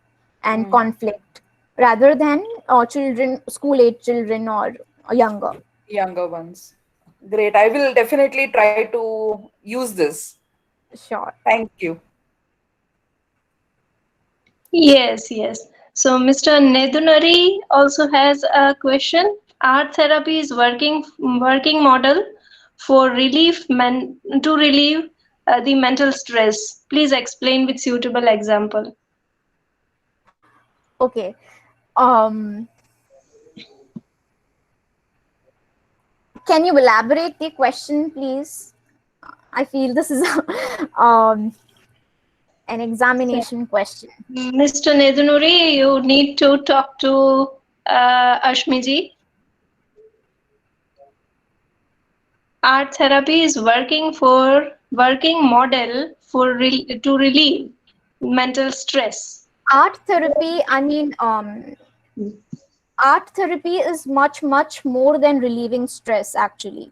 and conflict, rather than children, school-age children or younger. Younger ones. Great. I will definitely try to use this. Sure. Thank you. Yes. So Mr. Nedunari also has a question. Art therapy is working model for relieve the mental stress. Please explain with suitable example. Okay. Can you elaborate the question, please? I feel this is an examination question. Mr. Nedunuri, you need to talk to Ashmiji. Art therapy is working model to relieve mental stress. Art therapy, art therapy is much more than relieving stress. Actually,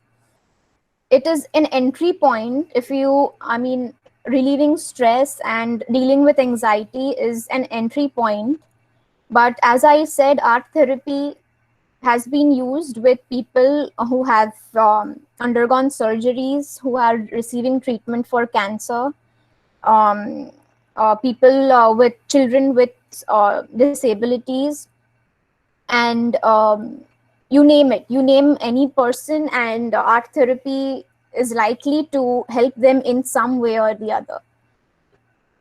it is an entry point. If you, relieving stress and dealing with anxiety is an entry point But as I said, art therapy has been used with people who have undergone surgeries, who are receiving treatment for cancer, people with children with disabilities, and you name it. You name any person, and art therapy is likely to help them in some way or the other.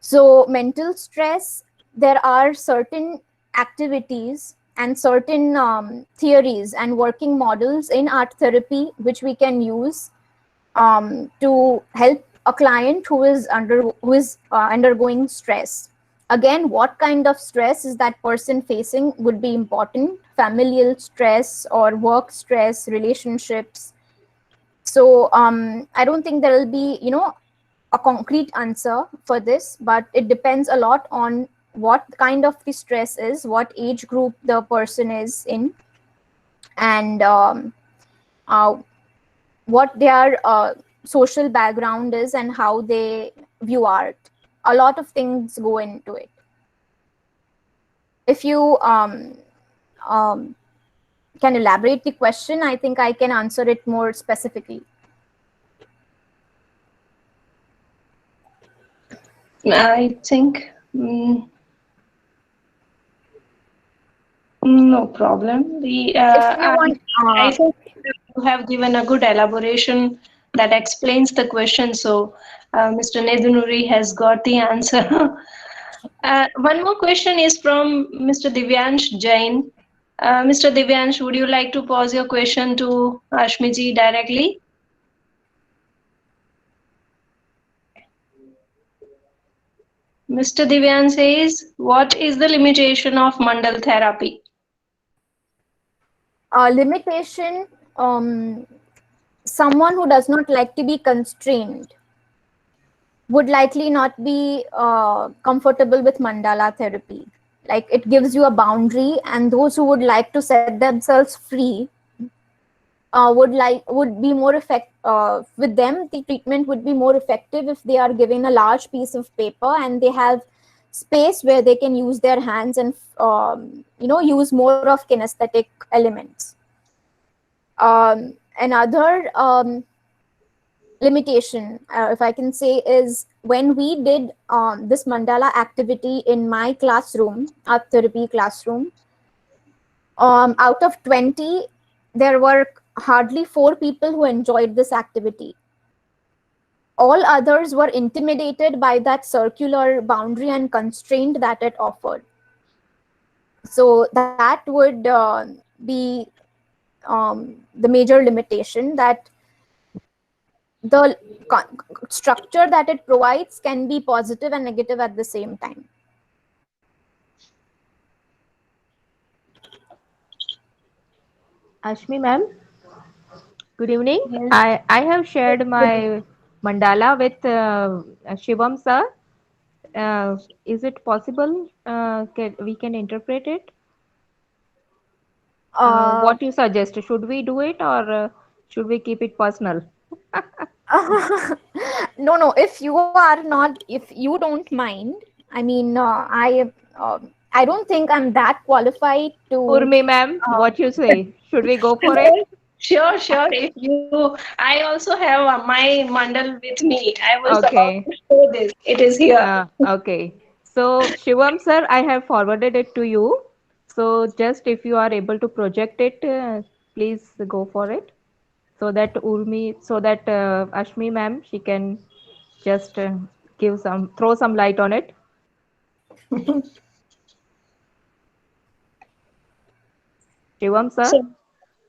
So mental stress, there are certain activities and certain theories and working models in art therapy which we can use to help a client who is undergoing stress. Again, what kind of stress is that person facing would be important: familial stress or work stress, relationships. So I don't think there will be, a concrete answer for this, but it depends a lot on what kind of the stress is, what age group the person is in, and what their social background is and how they view art. A lot of things go into it. If you can elaborate the question, I think I can answer it more specifically. I think no problem. I think you have given a good elaboration that explains the question. So Mr. Nedunuri has got the answer. One more question is from Mr. Divyansh Jain. Mr. Divyansh, would you like to pose your question to Ashmiji directly? Mr. Divyan says, what is the limitation of mandal therapy? Limitation, someone who does not like to be constrained would likely not be comfortable with mandala therapy. Like, it gives you a boundary, and those who would like to set themselves free would be more effective with them. The treatment would be more effective if they are given a large piece of paper and they have space where they can use their hands and use more of kinesthetic elements. Another limitation, if I can say, is when we did this mandala activity in my classroom, art therapy classroom, out of 20, there were hardly 4 people who enjoyed this activity. All others were intimidated by that circular boundary and constraint that it offered. So that would be the major limitation, that the structure that it provides can be positive and negative at the same time. Ashmi ma'am, good evening. Yes. I have shared my mandala with Shivam sir. Is it possible we can interpret it? What you suggest? Should we do it, or should we keep it personal? No, if you don't mind, I mean, I don't think I'm that qualified to. Urmi ma'am, what you say? Should we go for it? Sure. I also have my mandal with me. I was about to show this. It is here. Okay. So Shivam sir, I have forwarded it to you. So just if you are able to project it, please go for it. So that Ashmi ma'am, she can just throw some light on it. Shivam sir? So,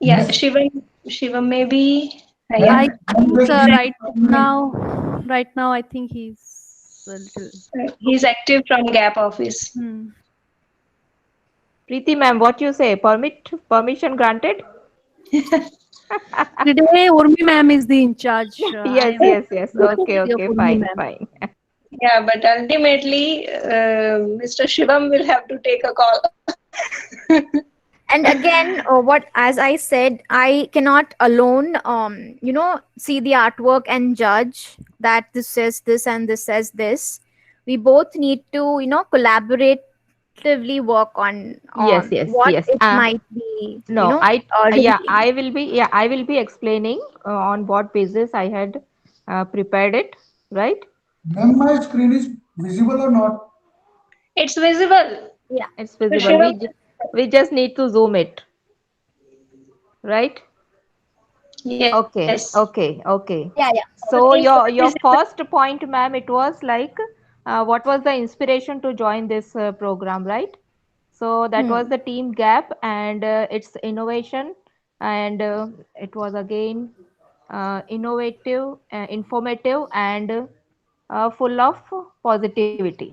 yeah, Shivam maybe. I think right now I think he's a little. He's active from Gap office. Preeti ma'am, what you say? Permission granted? Today, Urmi ma'am is the in charge. Yes. Okay, fine. Yeah, but ultimately, Mr. Shivam will have to take a call. And again, as I said, I cannot alone, see the artwork and judge that this says this and this says this. We both need to, collaborate actively work on Yes, yes, what yes. it might be, No, yeah, revealing. I will be explaining on what basis I had prepared it, right? Ma'am, my screen is visible or not? It's visible. Yeah. It's For visible. sure. We just need to zoom it, right? Yes. Okay. Yeah, yeah. So Everything your is first point, ma'am, it was like, what was the inspiration to join this program, right? So that was Hmm. the team gap and its innovation, and it was again innovative, informative, and full of positivity.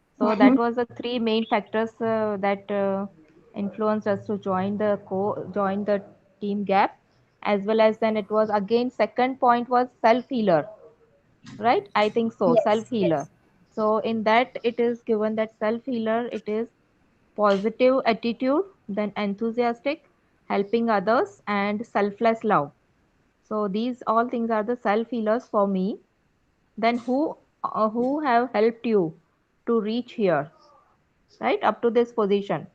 So that Mhm. was the three main factors that influenced us to join the team gap, as well as then it was again second point was self healer, right? I think so, self Yes, healer. yes. So in that it is given that self healer, it is positive attitude, then enthusiastic, helping others, and selfless love. So these all things are the self healers for me. Then who have helped you to reach here, right, up to this position?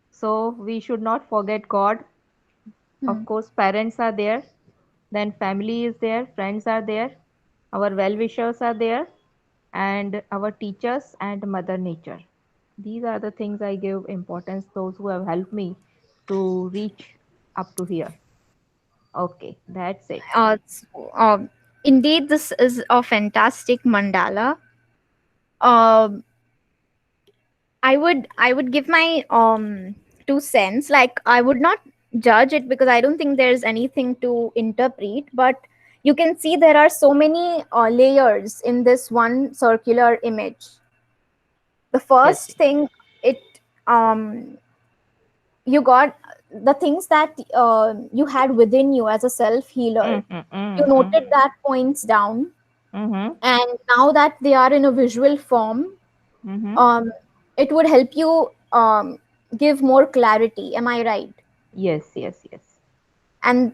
So we should not forget God. Hmm. Of course, parents are there, then family is there, friends are there, our well wishers are there, and our teachers and Mother Nature. These are the things I give importance, those who have helped me to reach up to here. Okay, that's it. So, indeed, this is a fantastic mandala. Um, I would give my 2 cents. Like, I would not judge it because I don't think there's anything to interpret. But you can see there are so many layers in this one circular image. The Yes. first thing, it um you got the things that you had within you as a self healer. Mm-hmm, You mm-hmm, noted that points down, mm-hmm, and now that they are in a visual form, mm-hmm. um, it would help you give more clarity. Am I right? Yes, yes, yes. And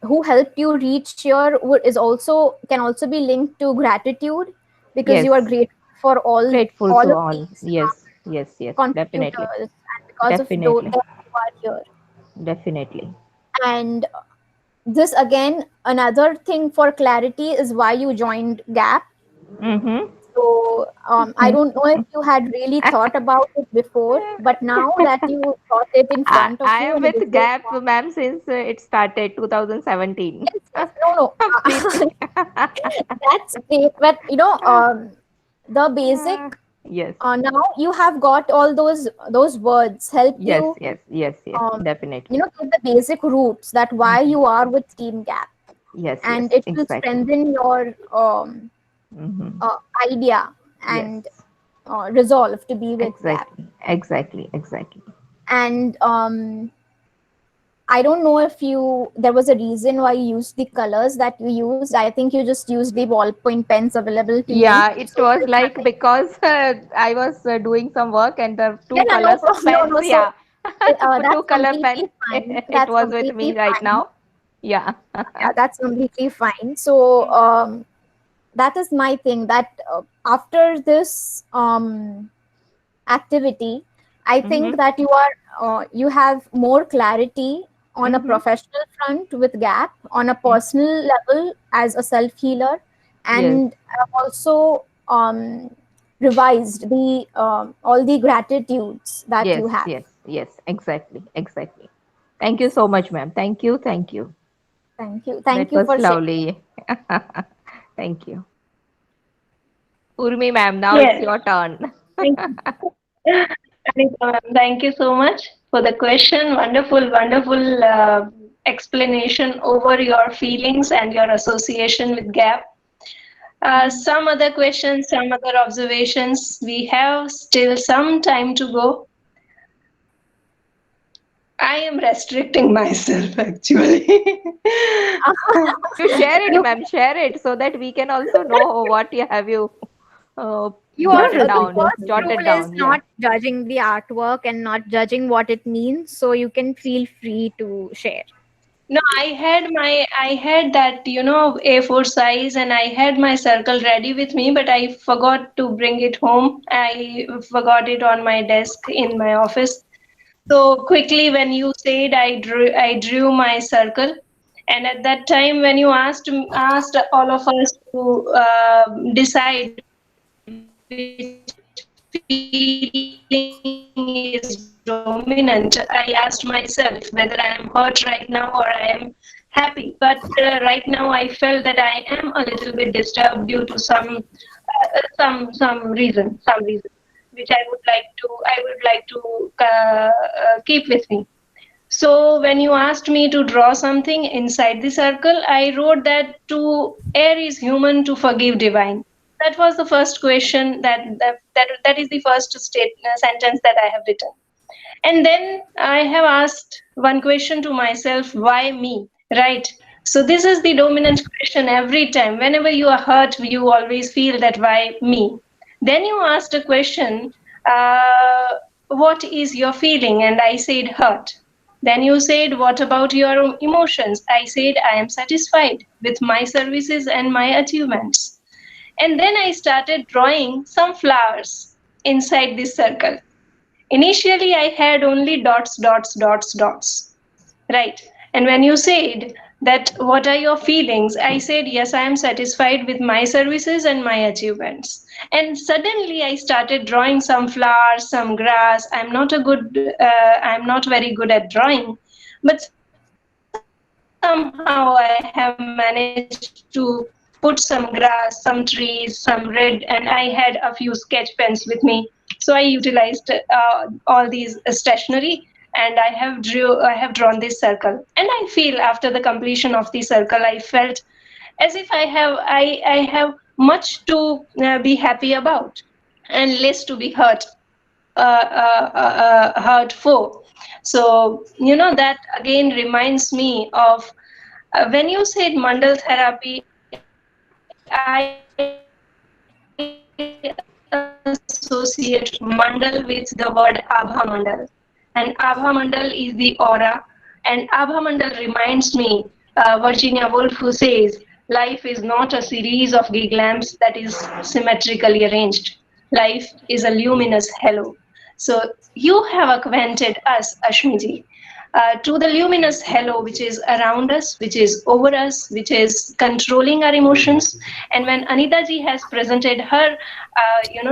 who helped you reach here is also can also be linked to gratitude, because you are Yes, grateful for grateful all to of all. these Yes, yes, yes, definitely, contributors, and because of those definitely, you are here. definitely. And this again, another thing for clarity is why you joined Gap. Mm-hmm. So I don't know if you had really thought about it before, but now that you got it in front of I you am in a with visual Gap, form, ma'am, since it started 2017. yes, yes, no, no, Please. that's great. But the basic, Yes, now you have got all those words help yes, you, yes, yes, yes, um, definitely. get the basic roots that why Mhm. you are with Team Gap, Yes, and yes, it will exactly. strengthen your Hmm. idea Yes, and resolve to be with Gap. exactly, exactly, exactly. And I don't know if there was a reason why you used the colors that you used. I think you just used the ballpoint pens available to you. Yeah, it So was there's like nothing. because I was doing some work and the Yeah, two yeah, no colors of problem. No, pens, no. So yeah, two that's color pen, completely fine. it That's was with me completely right fine. now. Yeah. Yeah, that's completely fine. So that is my thing. That after this activity, I Mm-hmm. think that you have more clarity on a Mm-hmm. professional front with Gap, on a Mm. personal level as a self healer, Yes, and also revised the all the gratitudes that you yes, have. yes, yes, exactly, exactly. Thank you so much, ma'am. Thank you, thank you. Thank That you was for sharing. lovely. Thank you. Urmi, ma'am, now it's yes. your turn. Thank you. Anita ma'am, thank you so much for the question. Wonderful, wonderful explanation over your feelings and your association with GAP. Some other questions, some other observations. We have still some time to go. I am restricting myself actually. You share it, You ma'am, share it so that we can also know what you uh, you are jotted the down. first Jotted rule is down, yeah. not judging the artwork and not judging what it means, so you can feel free to share. No, I had that, A4 size, and I had my circle ready with me, but I forgot to bring it home. I forgot it on my desk in my office. So quickly, when you said, I drew my circle, and at that time, when you asked all of us to decide which feeling is dominant, I asked myself whether I am hurt right now or I am happy. But right now, I felt that I am a little bit disturbed due to some reason, which I would like to keep with me. So when you asked me to draw something inside the circle, I wrote that to err is human, to forgive divine. That was the first question. That is the first sentence that I have written. And then I have asked one question to myself: why me? Right. So this is the dominant question every time. Whenever you are hurt, you always feel that why me. Then you asked a question, what is your feeling? And I said hurt. Then you said, what about your emotions? I said, I am satisfied with my services and my achievements. And then I started drawing some flowers inside this circle. Initially, I had only dots, dots, dots, dots. Right. And when you said that, what are your feelings? I said, yes, I am satisfied with my services and my achievements. And suddenly I started drawing some flowers, some grass. I'm not very good at drawing, but somehow I have managed to put some grass, some trees, some red, and I had a few sketch pens with me. So I utilized all these stationery, and I have drawn this circle. And I feel after the completion of the circle, I felt as if I have much to be happy about and less to be hurt for. So that again reminds me of when you said mandal therapy. I associate mandal with the word Abha Mandal. And Abha Mandal is the aura. And Abha Mandal reminds me Virginia Woolf, who says, life is not a series of gig lamps that is symmetrically arranged. Life is a luminous halo. So you have acquainted us, Ashmiji, to the luminous halo which is around us, which is over us, which is controlling our emotions. And when Anita ji has presented her,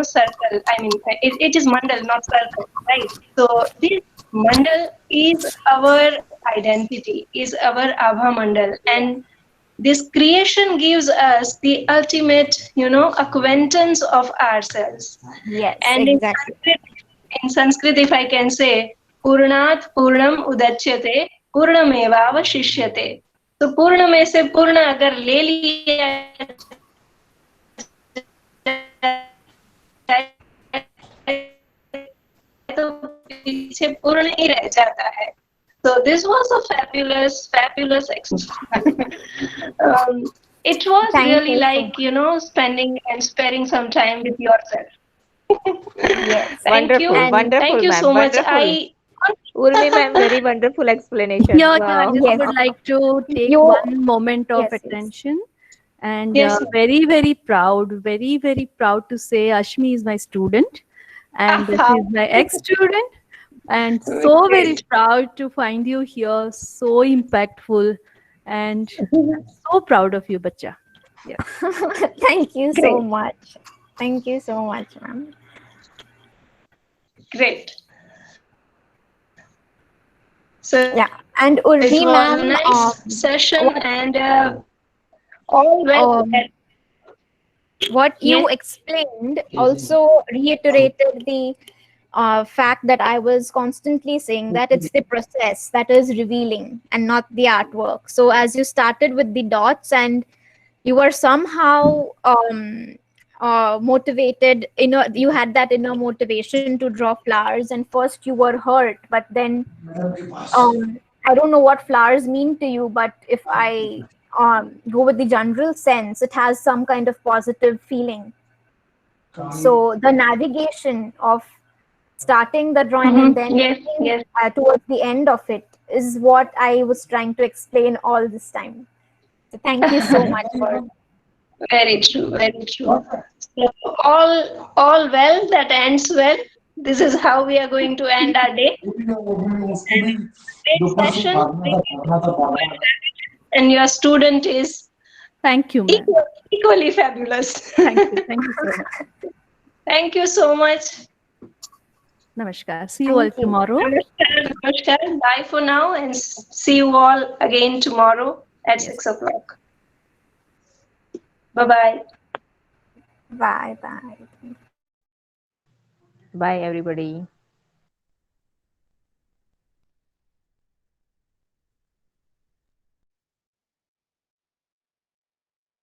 circle, I mean, it is mandal, not circle, right? So this mandal is our identity, is our Abha mandal, and this creation gives us the ultimate, acquaintance of ourselves. Yes, And exactly. in Sanskrit, if I can say, Purnat Purnam Udachyate, Purnamevavashishyate. So Purna में से पूर्ण अगर ले लिया तो पीछे पूर्ण ही रह जाता है. So this was a fabulous experience. It was Thank really you so like, spending and sparing some time with yourself. Yes. Thank you. Wonderful, wonderful, Thank you ma'am. so much. Wonderful. Urmi ma'am, very wonderful explanation. Yeah, I Wow. just Yes. would like to take You- one moment of Yes, yes. attention. And Yes. very, very proud to say Ashmi is my student, and she is my ex-student. And so very Great. proud to find you here, so impactful, and so proud of you, Bacha. Thank you so Great. much. Thank you so much, ma'am. Great. So Yeah, and it Urvi was a ma'am, nice session, and all well. What you Yes. explained also reiterated the fact that I was constantly saying, that it's the process that is revealing and not the artwork. So as you started with the dots and you were somehow motivated, you had that inner motivation to draw flowers, and first you were hurt, but then I don't know what flowers mean to you, but if I go with the general sense, it has some kind of positive feeling. So the navigation of starting the drawing and then Yes, yes. towards the end of it is what I was trying to explain all this time. So thank you so much for. Very true, very true. So all well that ends well. This is how we are going to end our day. Great session. And your student is Thank you, ma'am. equally fabulous. Thank you. Thank you so much. Thank you so much. Namaskar. See you all tomorrow. Namaskar, namaskar. Bye for now and see you all again tomorrow at 6 o'clock. Bye-bye. Bye bye. Bye, everybody.